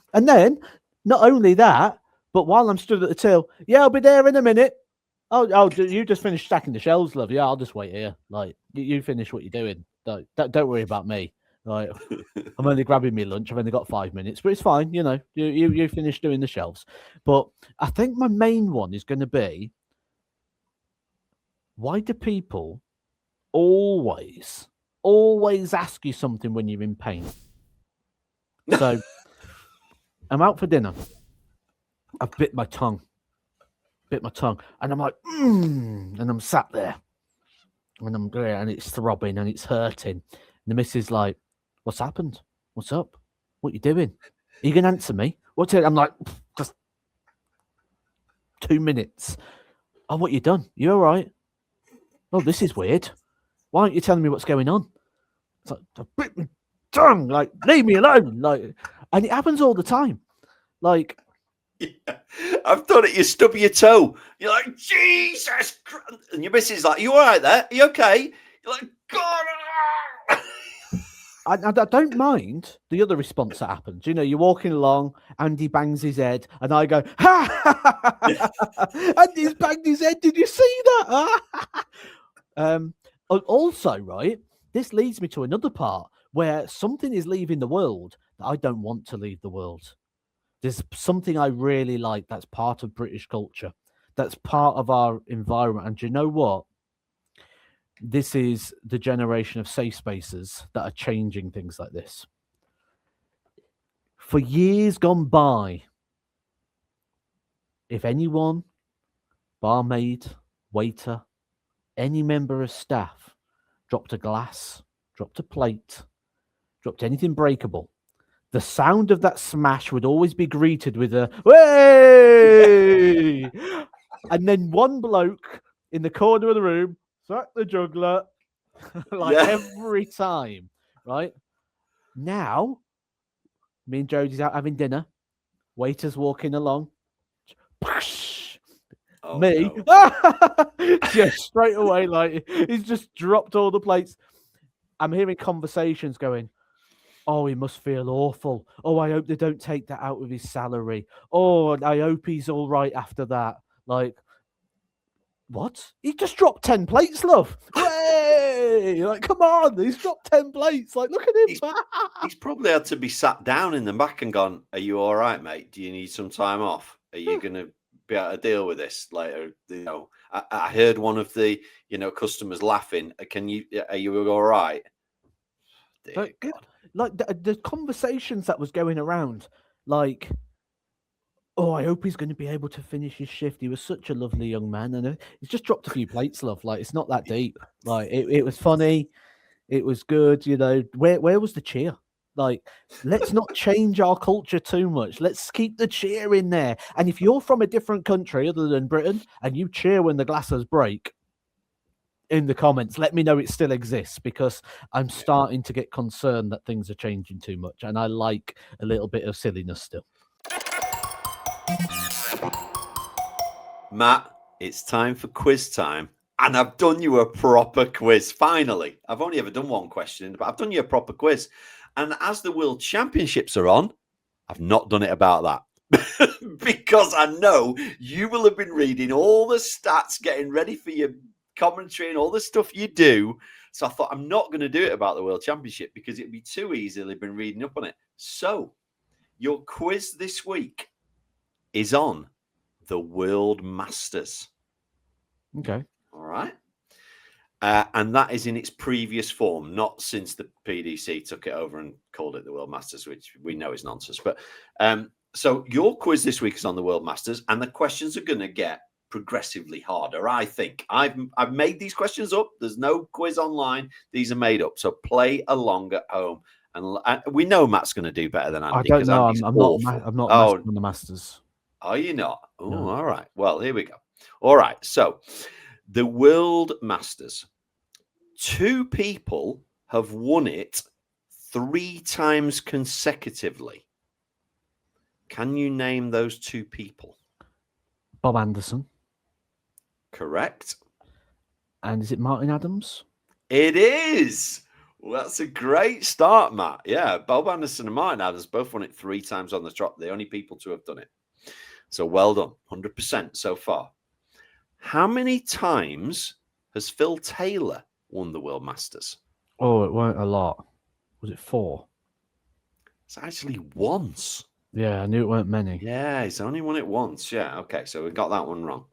S1: not only that, but while I'm stood at the till, yeah, I'll be there in a minute. Oh, you just finished stacking the shelves, love. Yeah, I'll just wait here. Like, you finish what you're doing. Don't worry about me. Like, I'm only grabbing me lunch. I've only got 5 minutes, but it's fine. You know, you finish doing the shelves. But I think my main one is going to be, why do people always ask you something when you're in pain? So I'm out for dinner. I've bit my tongue, and I'm like, and I'm sat there, and I'm there, and it's throbbing and it's hurting. And the missus like, what's happened? What's up? What you doing? Are you gonna answer me? What's it? I'm like, just 2 minutes. Oh, what you done? You all right? Oh, this is weird. Why aren't you telling me what's going on? It's like, I bit my tongue. Like, leave me alone. Like, and it happens all the time. Like,
S2: yeah. I've done it. You stub your toe. You're like, Jesus Christ. And your missus is like, you all right there? Are you okay? You're like, God.
S1: I don't mind the other response that happens. You know, you're walking along, Andy bangs his head, and I go, ha! Andy's banged his head. Did you see that? Also, right, this leads me to another part where something is leaving the world that I don't want to leave the world. There's something I really like that's part of British culture, that's part of our environment. And do you know what? This is the generation of safe spaces that are changing things like this. For years gone by, if anyone, barmaid, waiter, any member of staff dropped a glass, dropped a plate, dropped anything breakable, the sound of that smash would always be greeted with a "Way!" And then one bloke in the corner of the room, sack the juggler, like every time, right? Now, me and Jodie's out having dinner, waiter's walking along, me, no. Just straight away, like he's just dropped all the plates. I'm hearing conversations going, oh, he must feel awful. Oh, I hope they don't take that out of his salary. Oh, I hope he's all right after that. Like, what? He just dropped 10 plates, love. Hey! Like, come on, he's dropped 10 plates. Like, look at him.
S2: He's probably had to be sat down in the back and gone, are you all right, mate? Do you need some time off? Are you going to be able to deal with this later? You know, I heard one of the, customers laughing. Are you all right?
S1: Like the conversations that was going around, like, oh, I hope he's going to be able to finish his shift. He was such a lovely young man, and he's just dropped a few plates, love. Like, it's not that deep. Like, it was funny, it was good. You know, where was the cheer? Like, let's not change our culture too much. Let's keep the cheer in there. And if you're from a different country other than Britain and you cheer when the glasses break, in the comments, let me know it still exists, because I'm starting to get concerned that things are changing too much, and I like a little bit of silliness still.
S2: Matt, it's time for quiz time, and I've done you a proper quiz. Finally, I've only ever done one question, but I've done you a proper quiz. And as the World Championships are on, I've not done it about that. Because I know you will have been reading all the stats, getting ready for your commentary and all the stuff you do. So I thought, I'm not going to do it about the World Championship because it'd be too easily been reading up on it. So your quiz this week is on the World Masters.
S1: Okay.
S2: All right. And that is in its previous form, not since the PDC took it over and called it the World Masters, which we know is nonsense. But so your quiz this week is on the World Masters, and the questions are going to get progressively harder, I think. I've made these questions up. There's no quiz online. These are made up. So play along at home And we know Matt's going to do better than Andy.
S1: I don't know. I'm not
S2: Oh,
S1: on the Masters.
S2: Are you not? Oh,
S1: No.
S2: all right. Well, here we go. All right. So, the World Masters. 2 people have won it 3 times consecutively. Can you name those 2 people?
S1: Bob Anderson.
S2: Correct.
S1: And is it Martin Adams?
S2: It is. Well, that's a great start, Matt. Yeah, Bob Anderson and Martin Adams both won it 3 times on the trot. The only people to have done it. So well done. 100% so far. How many times has Phil Taylor won the World Masters?
S1: Oh, it weren't a lot. Was it 4?
S2: It's actually once.
S1: Yeah, I knew it weren't many.
S2: Yeah, he's only won it once. Yeah, okay, so we got that one wrong.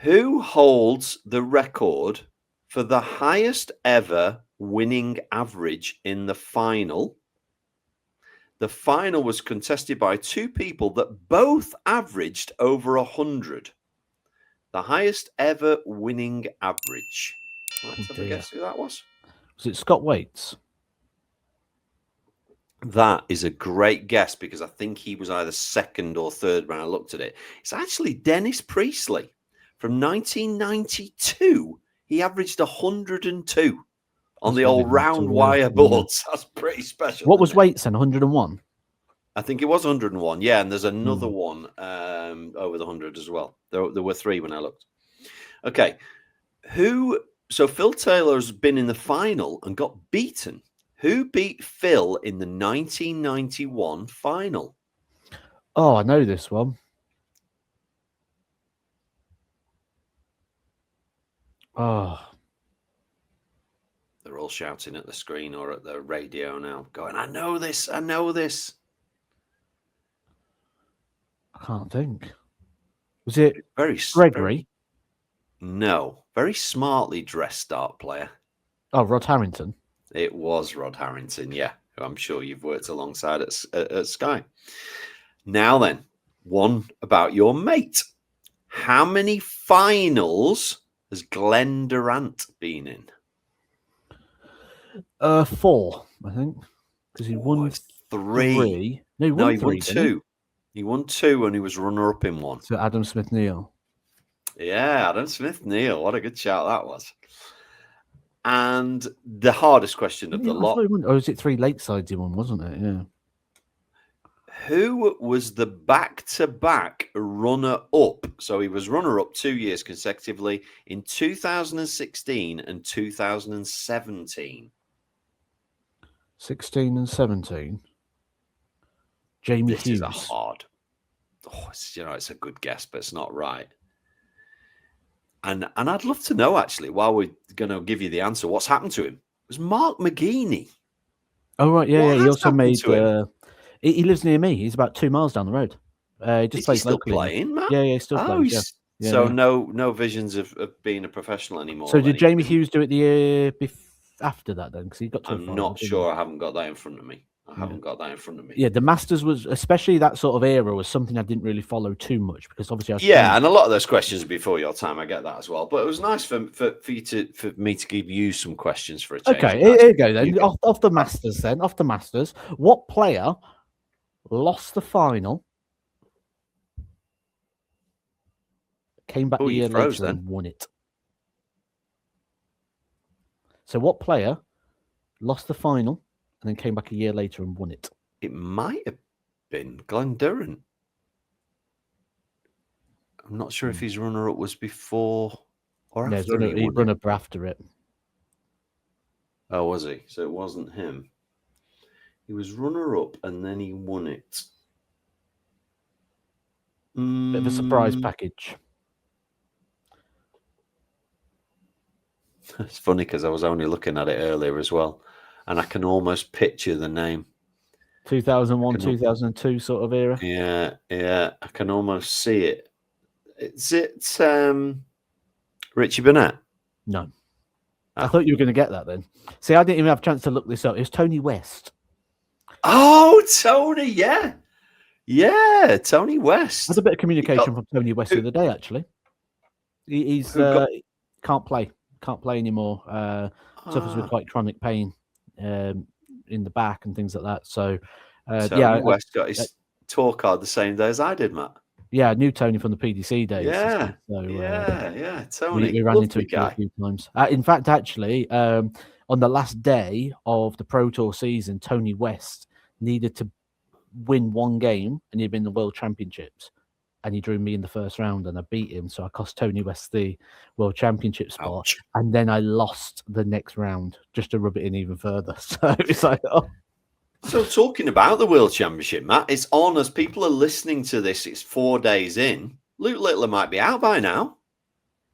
S2: Who holds the record for the highest ever winning average in the final? The final was contested by 2 people that both averaged over 100. The highest ever winning average. Let's have a guess who that was.
S1: Was it Scott Waits?
S2: That is a great guess because I think he was either 2nd or 3rd when I looked at it. It's actually Dennis Priestley. From 1992, he averaged 102 on the old round wire boards. That's pretty special.
S1: What was Waits then? 101?
S2: I think it was 101. Yeah, and there's another one over the 100 as well. There were 3 when I looked. Okay. So Phil Taylor's been in the final and got beaten. Who beat Phil in the 1991 final?
S1: Oh, I know this one. Oh.
S2: They're all shouting at the screen or at the radio now, going, I know this, I know this.
S1: I can't think. Was it
S2: Gregory? No. Very smartly dressed dart player.
S1: Oh, Rod Harrington.
S2: It was Rod Harrington, yeah. Who I'm sure you've worked alongside at Sky. Now then, one about your mate. How many finals has Glenn Durant been in?
S1: 4, I think. Because he won
S2: 3.
S1: No, he won 3,
S2: won 2. He won 2 and he was runner-up in 1.
S1: So Adam Smith-Neal.
S2: Yeah, Adam Smith-Neal. What a good shout that was. And the hardest question of the lot.
S1: Or was it 3 Lakesides he won, wasn't it? Yeah.
S2: Who was the back-to-back runner-up? So he was runner-up 2 years consecutively in 2016 and 2017.
S1: 16 and 17. Jamie Hughes.
S2: This is a hard. Oh, it's a good guess, but it's not right. And I'd love to know, actually, while we're going to give you the answer, what's happened to him. It was Mark McGeaney.
S1: Oh, right. Yeah, yeah. He also made... he lives near me. He's about 2 miles down the road. He just plays
S2: still
S1: locally.
S2: Playing, Matt?
S1: Yeah, he's still playing. Yeah.
S2: So no visions of being a professional anymore.
S1: So did Jamie Hughes do it the year after that then? Because he got to
S2: I'm not sure. I haven't got that in front of me. Yeah,
S1: the Masters was, especially that sort of era, was something I didn't really follow too much because obviously
S2: and a lot of those questions are before your time. I get that as well, but it was nice for me to give you some questions for a change.
S1: Okay, here you go then. Off the Masters then. Off the Masters, what player lost the final, came back a year later and won it? So what player lost the final and then came back a year later and won it?
S2: It might have been Glenn Durant. I'm not sure if his runner-up was before or after.
S1: He runner-up after it.
S2: Oh, was he? So it wasn't him. He was runner-up and then he won it.
S1: Bit of a surprise package.
S2: It's funny because I was only looking at it earlier as well. And I can almost picture the name.
S1: 2001, 2002 sort of era.
S2: Yeah. I can almost see it. Is it Richie Burnett?
S1: No. I thought you were going to get that then. See, I didn't even have a chance to look this up. It was Tony West.
S2: Oh, Tony, yeah. Yeah, Tony West.
S1: There's a bit of communication from Tony West the other day, actually. He's can't play anymore. Suffers with quite chronic pain. in the back and things like that. So,
S2: Tony West got his tour card the same day as I did, Matt.
S1: Yeah, I knew Tony from the PDC days.
S2: Yeah,
S1: so,
S2: yeah, Tony.
S1: We ran into each other a few times. In fact, actually, on the last day of the Pro Tour season, Tony West needed to win one game, and he'd been in the World Championships, and he drew me in the first round, and I beat him, so I cost Tony West the World Championship spot.
S2: Ouch.
S1: And then I lost the next round just to rub it in even further. So it's like, oh.
S2: So talking about the World Championship, Matt, it's on as people are listening to this. It's 4 days in. Luke Littler might be out by now.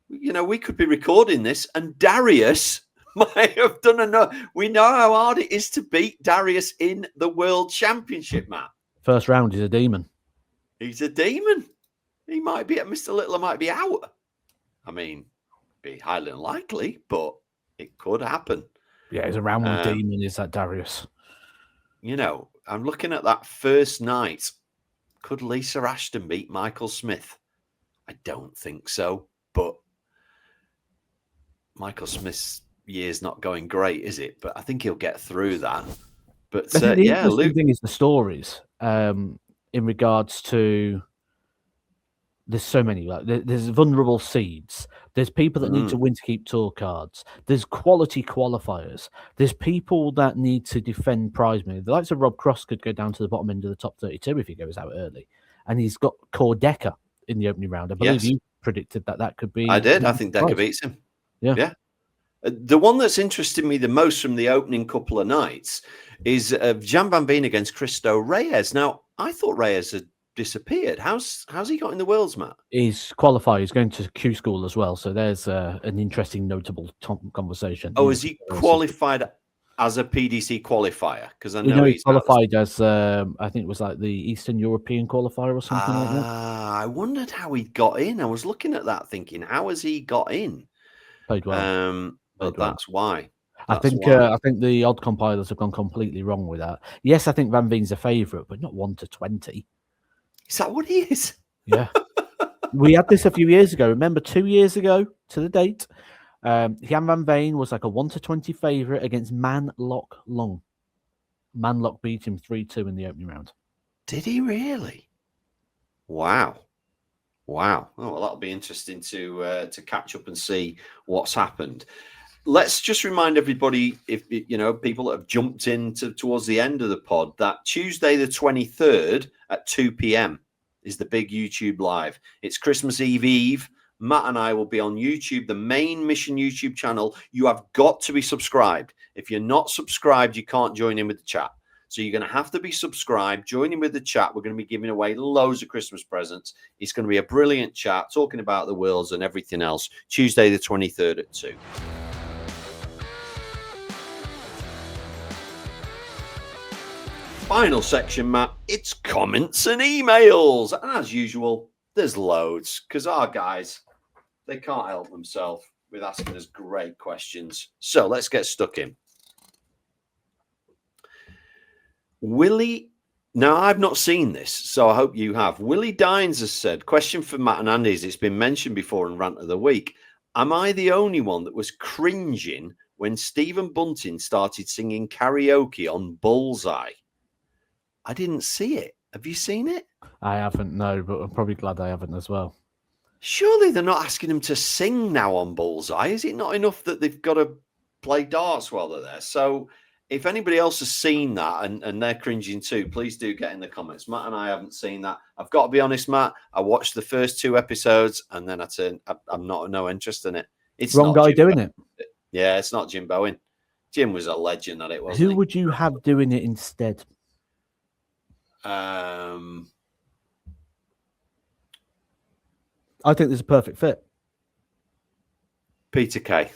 S2: You know, we could be recording this, and Darius might have done enough. We know how hard it is to beat Darius in the World Championship, Matt.
S1: First round, he's a demon.
S2: He's a demon. He might be, Mr. Littler might be out. I mean, be highly unlikely, but it could happen.
S1: Yeah, he's a round one demon, is that Darius?
S2: You know, I'm looking at that first night. Could Lisa Ashton beat Michael Smith? I don't think so, but Michael Smith's year's not going great, is it? But I think he'll get through that. But
S1: the interesting thing is the stories in regards to. There's so many. Like there's vulnerable seeds. There's people that need to win to keep tour cards. There's quality qualifiers. There's people that need to defend prize money. The likes of Rob Cross could go down to the bottom end of the top 32 if he goes out early, and he's got Decker in the opening round. I believe you predicted that could be.
S2: I did. I think Decker beats him. Yeah. The one that's interested me the most from the opening couple of nights is Jan Van Veen against Cristo Reyes. Now, I thought Reyes had disappeared. How's he got in the Worlds, Matt?
S1: He's qualified. He's going to Q school as well. So there's an interesting, notable conversation.
S2: Oh, is he qualified as a PDC qualifier? Because I know
S1: he's qualified as I think it was like the Eastern European qualifier or something like that.
S2: I wondered how he got in. I was looking at that thinking, how has he got in?
S1: Played well.
S2: But that's why.
S1: I think the odd compilers have gone completely wrong with that. Yes, I think Van Veen's a favourite, but not 1 to 20.
S2: Is that what he is?
S1: Yeah. We had this a few years ago. Remember, 2 years ago to the date, Jan Van Veen was like a 1 to 20 favourite against Manlock Long. Manlock beat him 3-2 in the opening round.
S2: Did he really? Wow. Oh, well, that'll be interesting to catch up and see what's happened. Let's just remind everybody, if you know people that have jumped in towards the end of the pod, that Tuesday the 23rd at 2 p.m. is the big YouTube live. It's Christmas Eve. Matt and I will be on YouTube, the main Mission YouTube channel. You have got to be subscribed. If you're not subscribed, you can't join in with the chat. So you're going to have to be subscribed, join in with the chat. We're going to be giving away loads of Christmas presents. It's going to be a brilliant chat, talking about the Worlds and everything else. Tuesday the 23rd at 2. Final section, Matt. It's comments and emails. And as usual, there's loads because our guys, they can't help themselves with asking us great questions. So let's get stuck in. Willie, now I've not seen this, so I hope you have. Willie Dines has said, question for Matt and Andy, it's been mentioned before in Rant of the Week. Am I the only one that was cringing when Stephen Bunting started singing karaoke on Bullseye? I didn't see it. Have you seen it?
S1: I haven't, no, but I'm probably glad I haven't as well.
S2: Surely they're not asking him to sing now on Bullseye. Is it not enough that they've got to play darts while they're there? So if anybody else has seen that and they're cringing too, please do get in the comments. Matt and I haven't seen that. I've got to be honest, Matt. I watched the first 2 episodes and then I'm not no interest in it. It's
S1: wrong guy doing it.
S2: Yeah, it's not Jim Bowen. Jim was a legend at it, wasn't he?
S1: Who would you have doing it instead?
S2: I
S1: think there's a perfect fit.
S2: Peter Kay.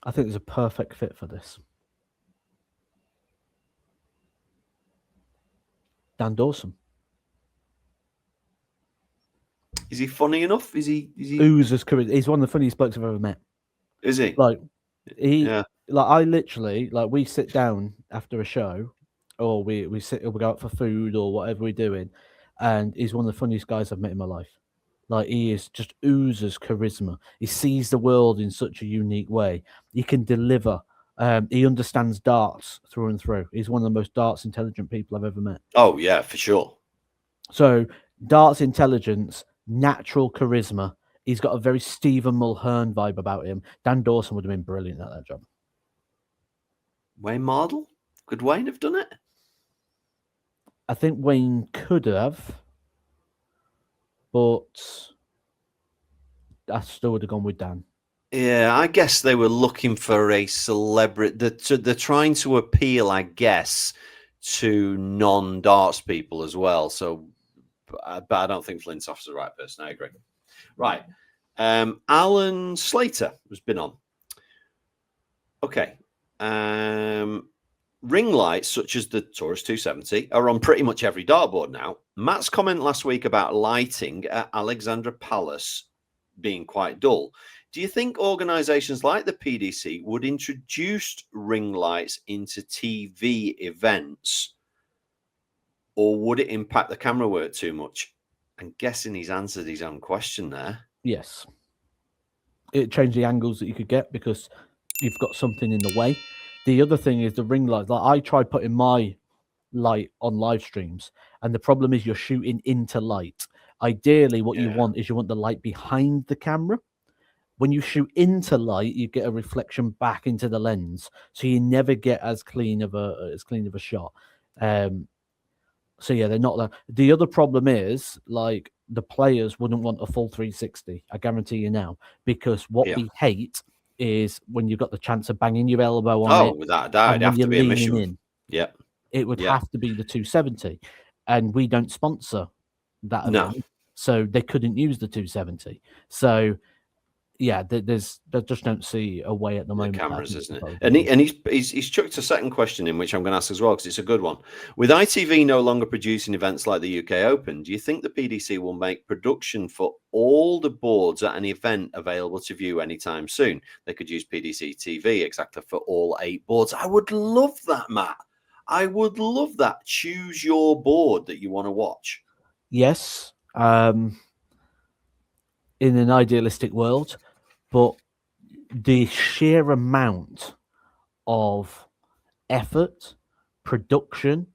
S1: I think there's a perfect fit for this. Dan Dawson.
S2: Is he funny enough? Is he
S1: oozes charisma? He's one of the funniest blokes I've ever met.
S2: Is he?
S1: Like I literally, like, we sit down after a show, or we go out for food or whatever we're doing, and he's one of the funniest guys I've met in my life. Like, he is just oozes charisma. He sees the world in such a unique way. He can deliver He understands darts through and through. He's one of the most darts intelligent people I've ever met.
S2: Oh yeah, for sure.
S1: So darts intelligence, natural charisma. He's got a very Stephen Mulhern vibe about him. Dan Dawson would have been brilliant at that job.
S2: Wayne Mardle? Could Wayne have done it?
S1: I think Wayne could have, but I still would have gone with Dan.
S2: Yeah, I guess they were looking for a celebrity. They're trying to appeal, I guess, to non-darts people as well. So, but I don't think Flintoff's the right person. I agree. Right. Alan Slater has been on. Okay. Ring lights such as the Taurus 270 are on pretty much every dartboard now. Matt's comment last week about lighting at Alexandra Palace being quite dull. Do you think organisations like the PDC would introduce ring lights into TV events, or would it impact the camera work too much? I'm guessing he's answered his own question there.
S1: Yes. It changed the angles that you could get because you've got something in the way. The other thing is the ring lights. Like I tried putting my light on live streams, and the problem is you're shooting into light. Ideally, what you want is you want the light behind the camera. When you shoot into light, you get a reflection back into the lens, so you never get as clean of a shot. So yeah, they're not. The other problem is like the players wouldn't want a full 360. I guarantee you now, because what we hate is when you've got the chance of banging your elbow on it.
S2: Without a doubt, it'd have to be a mission. Yeah,
S1: it would have to be the 270, and we don't sponsor that event, so they couldn't use the 270. So yeah, they just don't see a way at the moment.
S2: The cameras, isn't it? And he's chucked a second question in, which I'm going to ask as well, because it's a good one. With ITV no longer producing events like the UK Open, do you think the PDC will make production for all the boards at an event available to view anytime soon? They could use PDC TV exactly for all 8 boards. I would love that, Matt. I would love that. Choose your board that you want to watch.
S1: Yes. In an idealistic world, but the sheer amount of effort, production,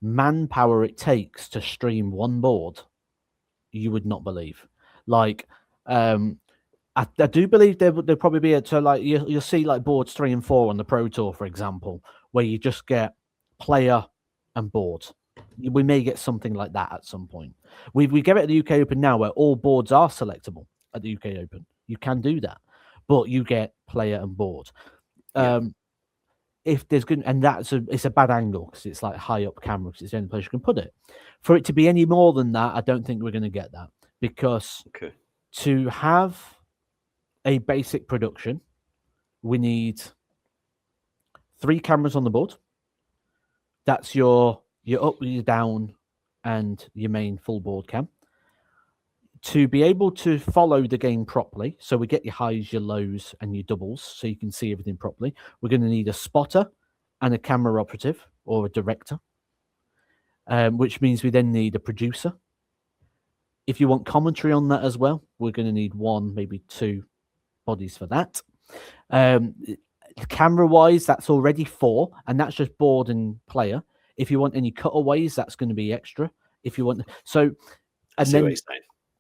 S1: manpower it takes to stream one board, you would not believe. Like, I do believe there'll probably be you'll see like boards 3 and 4 on the Pro Tour, for example, where you just get player and board. We may get something like that at some point. We get it at the UK Open now, where all boards are selectable at the UK Open. You can do that, but you get player and board. If there's good, and it's a bad angle because it's like high up camera, because it's the only place you can put it. For it to be any more than that, I don't think we're going to get that, because to have a basic production, we need 3 cameras on the board. That's your up, your down, and your main full board cam. To be able to follow the game properly, so we get your highs, your lows, and your doubles, so you can see everything properly, we're going to need a spotter and a camera operative or a director, which means we then need a producer. If you want commentary on that as well, we're going to need 1, maybe 2 bodies for that. Camera-wise, that's already 4, and that's just board and player. If you want any cutaways, that's going to be extra. If you want, so, and then,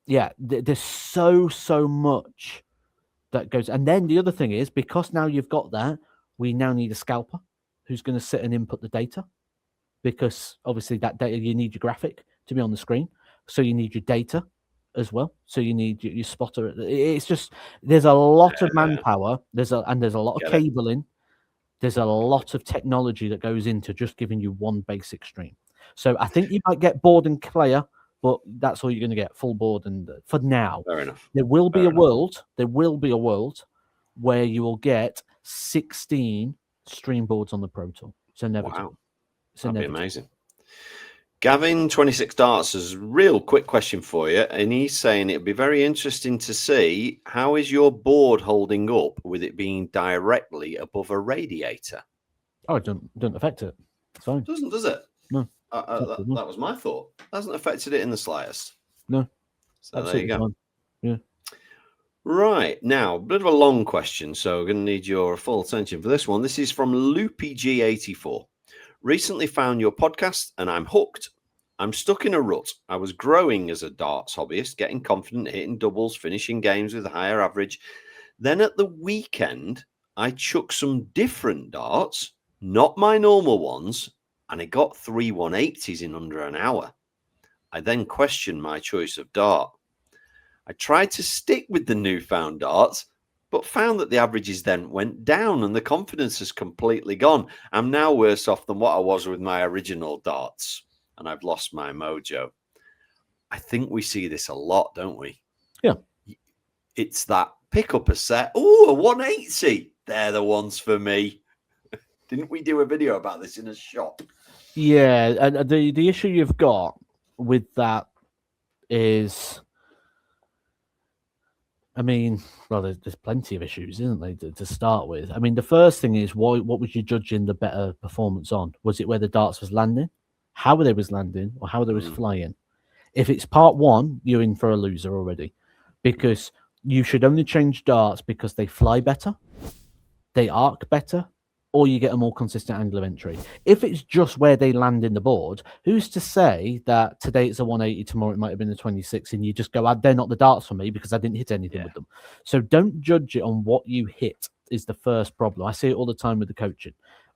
S1: yeah, there's so much that goes. And then the other thing is, because now you've got that, we now need a scalper who's going to sit and input the data, because obviously that data, you need your graphic to be on the screen, so you need your data as well. So you need your spotter. It's just, there's a lot of manpower. There's a lot of cabling. There's a lot of technology that goes into just giving you one basic stream. So I think you might get board and player, but that's all you're going to get, full board. And for now,
S2: fair enough.
S1: There will be a world where you will get 16 stream boards on the Pro Tour. It's inevitable.
S2: Wow. That'd be amazing. Gavin 26 Darts has a real quick question for you, and he's saying it'd be very interesting to see how is your board holding up with it being directly above a radiator.
S1: Oh, it doesn't affect it. It's fine.
S2: Doesn't, does it?
S1: No.
S2: That was my thought. Hasn't affected it in the slightest.
S1: No.
S2: So there you go.
S1: Fine. Yeah.
S2: Right. Now, a bit of a long question, so I'm going to need your full attention for this one. This is from LoopyG84. Recently found your podcast and I'm hooked. I'm stuck in a rut. I was growing as a darts hobbyist, getting confident, hitting doubles, finishing games with a higher average. Then at the weekend, I chucked some different darts, not my normal ones, and I got 3 180s in under an hour. I then questioned my choice of dart. I tried to stick with the newfound darts, but found that the averages then went down and the confidence has completely gone. I'm now worse off than what I was with my original darts, and I've lost my mojo. I think we see this a lot, don't we?
S1: Yeah.
S2: It's that pick up a set. Oh, a 180. They're the ones for me. Didn't we do a video about this in a shop?
S1: Yeah, and the issue you've got with that is, I mean, well, there's plenty of issues, isn't there, to start with? I mean, the first thing is, what was you judging the better performance on? Was it where the darts was landing, how they was landing, or how they was flying? If it's part one, you're in for a loser already, because you should only change darts because they fly better, they arc better, or you get a more consistent angle of entry. If it's just where they land in the board, who's to say that today it's a 180, tomorrow it might have been a 26, and you just go, they're not the darts for me because I didn't hit anything with them. So don't judge it on what you hit is the first problem. I see it all the time with the coaching.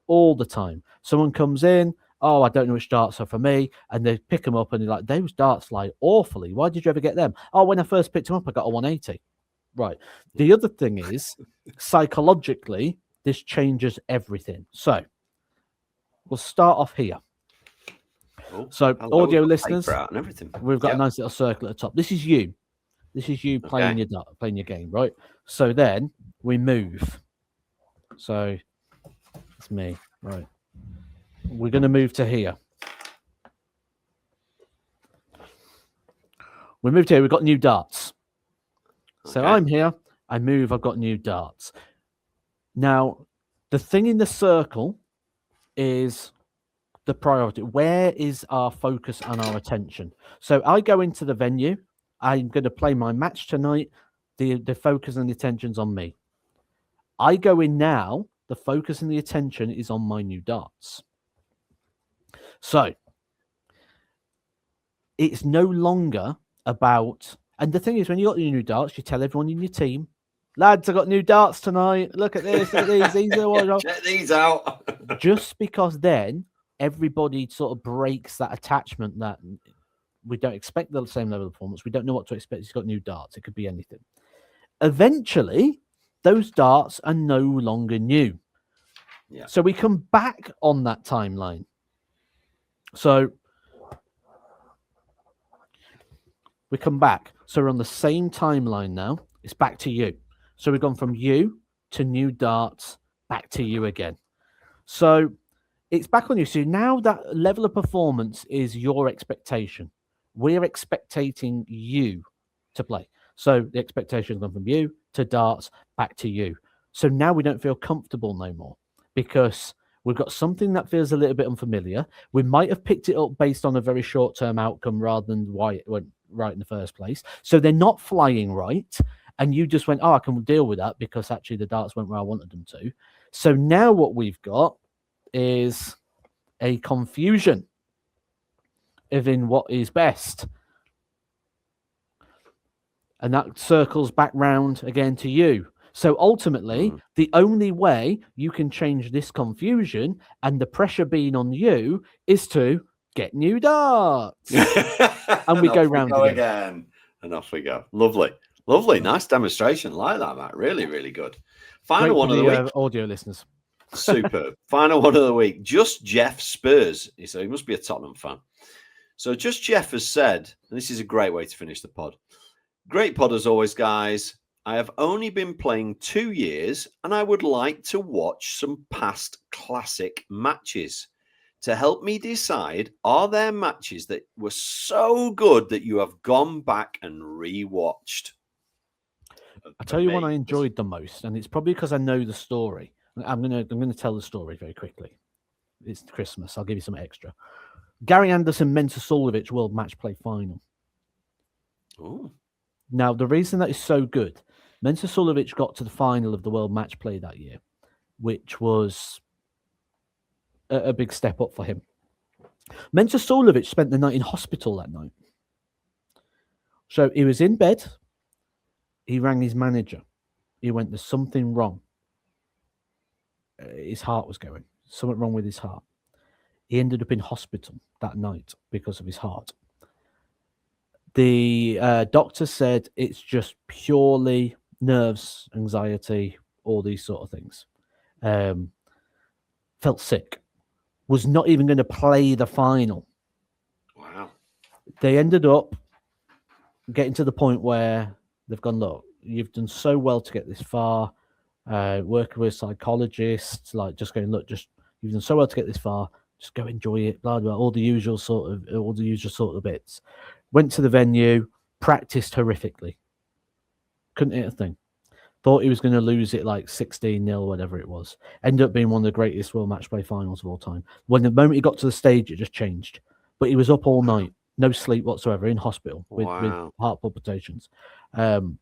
S1: All the time. Someone comes in, oh, I don't know which darts are for me, and they pick them up and they're like, those darts fly awfully. Why did you ever get them? Oh, when I first picked them up, I got a 180. Right. The other thing is, psychologically, this changes everything. So we'll start off here. So audio listeners,
S2: and everything.
S1: We've got a nice little circle at the top. This is you. This is you playing your game, right? So then we move. So it's me, right? We're going to move to here. We moved here. We've got new darts. So I'm here. I move. I've got new darts. Now, the thing in the circle is the priority. Where is our focus and our attention? So I go into the venue. I'm going to play my match tonight. The focus and the attention's on me. I go in now. The focus and the attention is on my new darts. So it's no longer about... And the thing is, when you got your new darts, you tell everyone in your team, lads, I got new darts tonight. Look at this. Look at these.
S2: Check these out.
S1: Just because then everybody sort of breaks that attachment that we don't expect the same level of performance. We don't know what to expect. He's got new darts. It could be anything. Eventually, those darts are no longer new. Yeah. So we come back on that timeline. So we come back. So we're on the same timeline now. It's back to you. So we've gone from you to new darts, back to you again. So it's back on you. So now that level of performance is your expectation. We're expecting you to play. So the expectation has gone from you to darts, back to you. So now we don't feel comfortable no more because we've got something that feels a little bit unfamiliar. We might have picked it up based on a very short-term outcome rather than why it went right in the first place. So they're not flying right. And you just went, oh, I can deal with that because actually the darts went where I wanted them to. So now what we've got is a confusion of in what is best. And that circles back round again to you. So ultimately, the only way you can change this confusion and the pressure being on you is to get new darts. And we go round
S2: again. And off we go. Lovely. Lovely. Nice demonstration. Like that, Matt. Really, really good. Final one of the week.
S1: Audio listeners.
S2: Superb. Final one of the week. Just Jeff Spurs. So he must be a Tottenham fan. So Just Jeff has said, and this is a great way to finish the pod. Great pod as always, guys. I have only been playing 2 years and I would like to watch some past classic matches to help me decide, are there matches that were so good that you have gone back and rewatched?
S1: I'll tell you one I enjoyed the most, and it's probably because I know the story. I'm gonna tell the story very quickly. It's Christmas. I'll give you some extra. Gary Anderson Mentosulovic World Match Play Final.
S2: Ooh.
S1: Now, the reason that is so good, Mensah Suljovic got to the final of the World Match Play that year, which was a big step up for him. Mensah Suljovic spent the night in hospital that night. So he was in bed. He rang his manager. He went, there's something wrong. His heart was going. Something wrong with his heart. He ended up in hospital that night because of his heart. The doctor said it's just purely nerves, anxiety, all these sort of things. Felt sick. Was not even going to play the final.
S2: Wow.
S1: They ended up getting to the point where they've gone, look, you've done so well to get this far. Working with psychologists, like just going, look, just you've done so well to get this far. Just go enjoy it. Blah blah. All the usual sort of bits. Went to the venue, practiced horrifically. Couldn't hit a thing. Thought he was going to lose it like 16-0, whatever it was. Ended up being one of the greatest World Match Play finals of all time. When the moment he got to the stage, it just changed. But he was up all night, no sleep whatsoever, in hospital with heart palpitations. And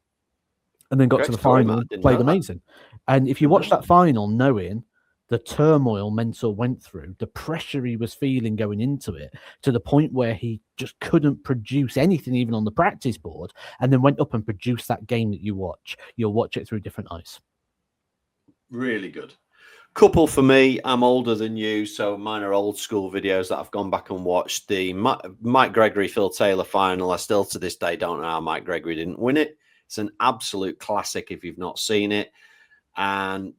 S1: then got to the final, played amazing. And if you watch that final, knowing the turmoil Mensah went through, the pressure he was feeling going into it, to the point where he just couldn't produce anything even on the practice board, and then went up and produced that game that you watch. You'll watch it through different eyes.
S2: Really good. Couple for me. I'm older than you, so mine are old school videos that I've gone back and watched. The Mike Gregory, Phil Taylor final. I still to this day don't know how Mike Gregory didn't win it. It's an absolute classic if you've not seen it. And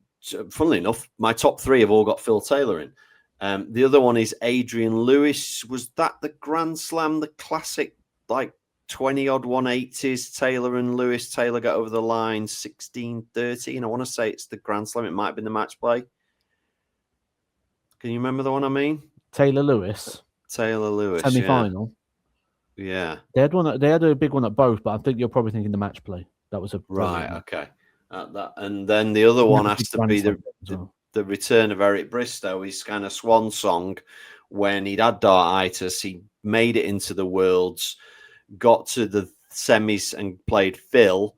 S2: funnily enough, my top three have all got Phil Taylor in. The other one is Adrian Lewis. Was that the Grand Slam, the classic, like 20-odd 180s? Taylor and Lewis. Taylor got over the line 16-30. And I want to say it's the Grand Slam. It might have been the match play. Can you remember the one I mean?
S1: Taylor Lewis.
S2: Semi-final. Yeah.
S1: They had a big one at both, but I think you're probably thinking the match play. That was a
S2: right. Okay. And then the other one has to be the return of Eric Bristow. His kind of swan song when he'd had dartitis. He made it into the Worlds, got to the semis and played Phil,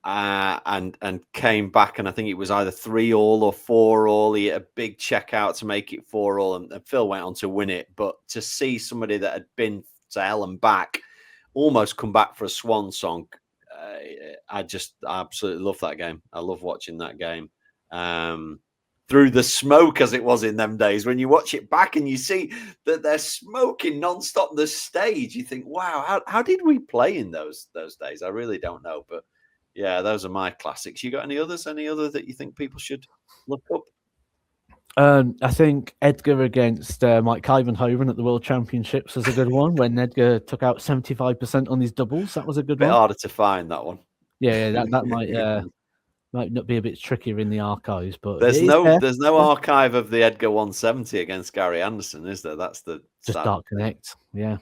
S2: and came back. And I think it was either 3-3 or 4-4. He had a big check out to make it 4-4, and Phil went on to win it. But to see somebody that had been to hell and back almost come back for a swan song, I absolutely love that game. I love watching that game through the smoke, as it was in them days. When you watch it back and you see that they're smoking nonstop the stage, you think, wow, how did we play in those days? I really don't know. But yeah, those are my classics. You got any others? Any other that you think people should look up?
S1: I think Edgar against Mike Kyvenhoven at the World Championships was a good one. When Edgar took out 75% on his doubles, that was a good one.
S2: A bit harder to find that one.
S1: Yeah, that might not be a bit trickier in the archives, but
S2: there's no archive of the Edgar 170 against Gary Anderson, is there? That's the
S1: just Dart Connect. Yeah,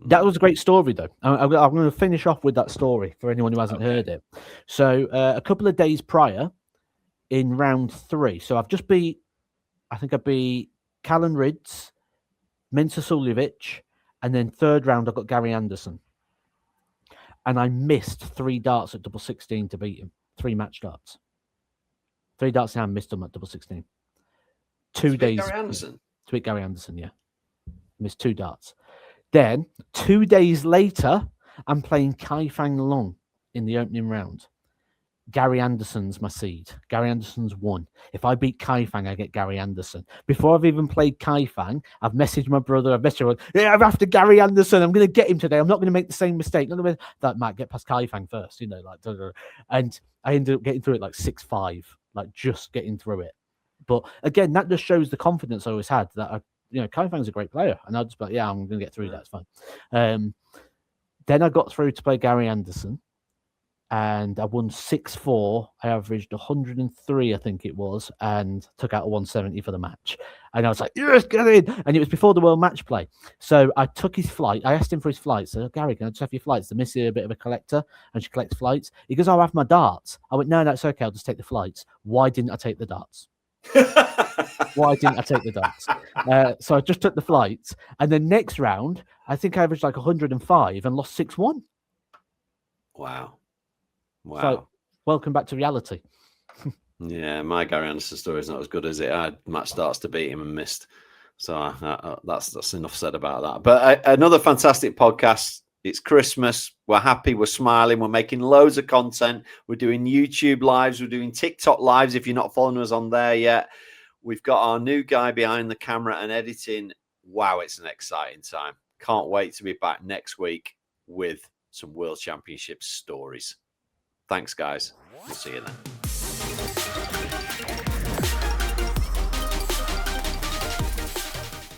S1: that was a great story though. I'm going to finish off with that story for anyone who hasn't heard it. So a couple of days prior, in round 3, so I beat Callan Ridds, Mensah Suljovic, and then third round I got Gary Anderson. And I missed 3 darts at double 16 to beat him. 3 match darts. 3 darts and I missed them at double 16. 2 days.
S2: Gary Anderson?
S1: To beat Gary Anderson, yeah. Missed 2 darts. Then, 2 days later, I'm playing Kai Fang Long in the opening round. Gary Anderson's my seed. Gary Anderson's 1. If I beat Kai Fang, I get Gary Anderson. Before I've even played Kai Fang, I've messaged my brother. I've messaged him. Yeah, I'm after Gary Anderson. I'm going to get him today. I'm not going to make the same mistake. That might get past Kai Fang first, and I ended up getting through it like 6-5, like just getting through it. But again, that just shows the confidence I always had that Kai Fang's a great player, and I just like, I'm going to get through that. It's fine. Then I got through to play Gary Anderson. And I won 6-4. I averaged 103, I think it was, and took out a 170 for the match. And I was like, yes, get in. And it was before the World Match Play. So I took his flight. I asked him for his flights. So, Gary, can I just have your flights? The Missy a bit of a collector, and she collects flights. He goes, I'll have my darts. I went, no, it's okay. I'll just take the flights. Why didn't I take the darts? Why didn't I take the darts? So I just took the flights. And then next round, I think I averaged like 105 and lost 6-1.
S2: Wow.
S1: So welcome back to reality.
S2: Yeah, my Gary Anderson story is not as good as it. I had match starts to beat him and missed. So that's enough said about that. But another fantastic podcast. It's Christmas. We're happy. We're smiling. We're making loads of content. We're doing YouTube lives. We're doing TikTok lives. If you're not following us on there yet, we've got our new guy behind the camera and editing. Wow, it's an exciting time. Can't wait to be back next week with some World Championship stories. Thanks, guys. We'll see you then.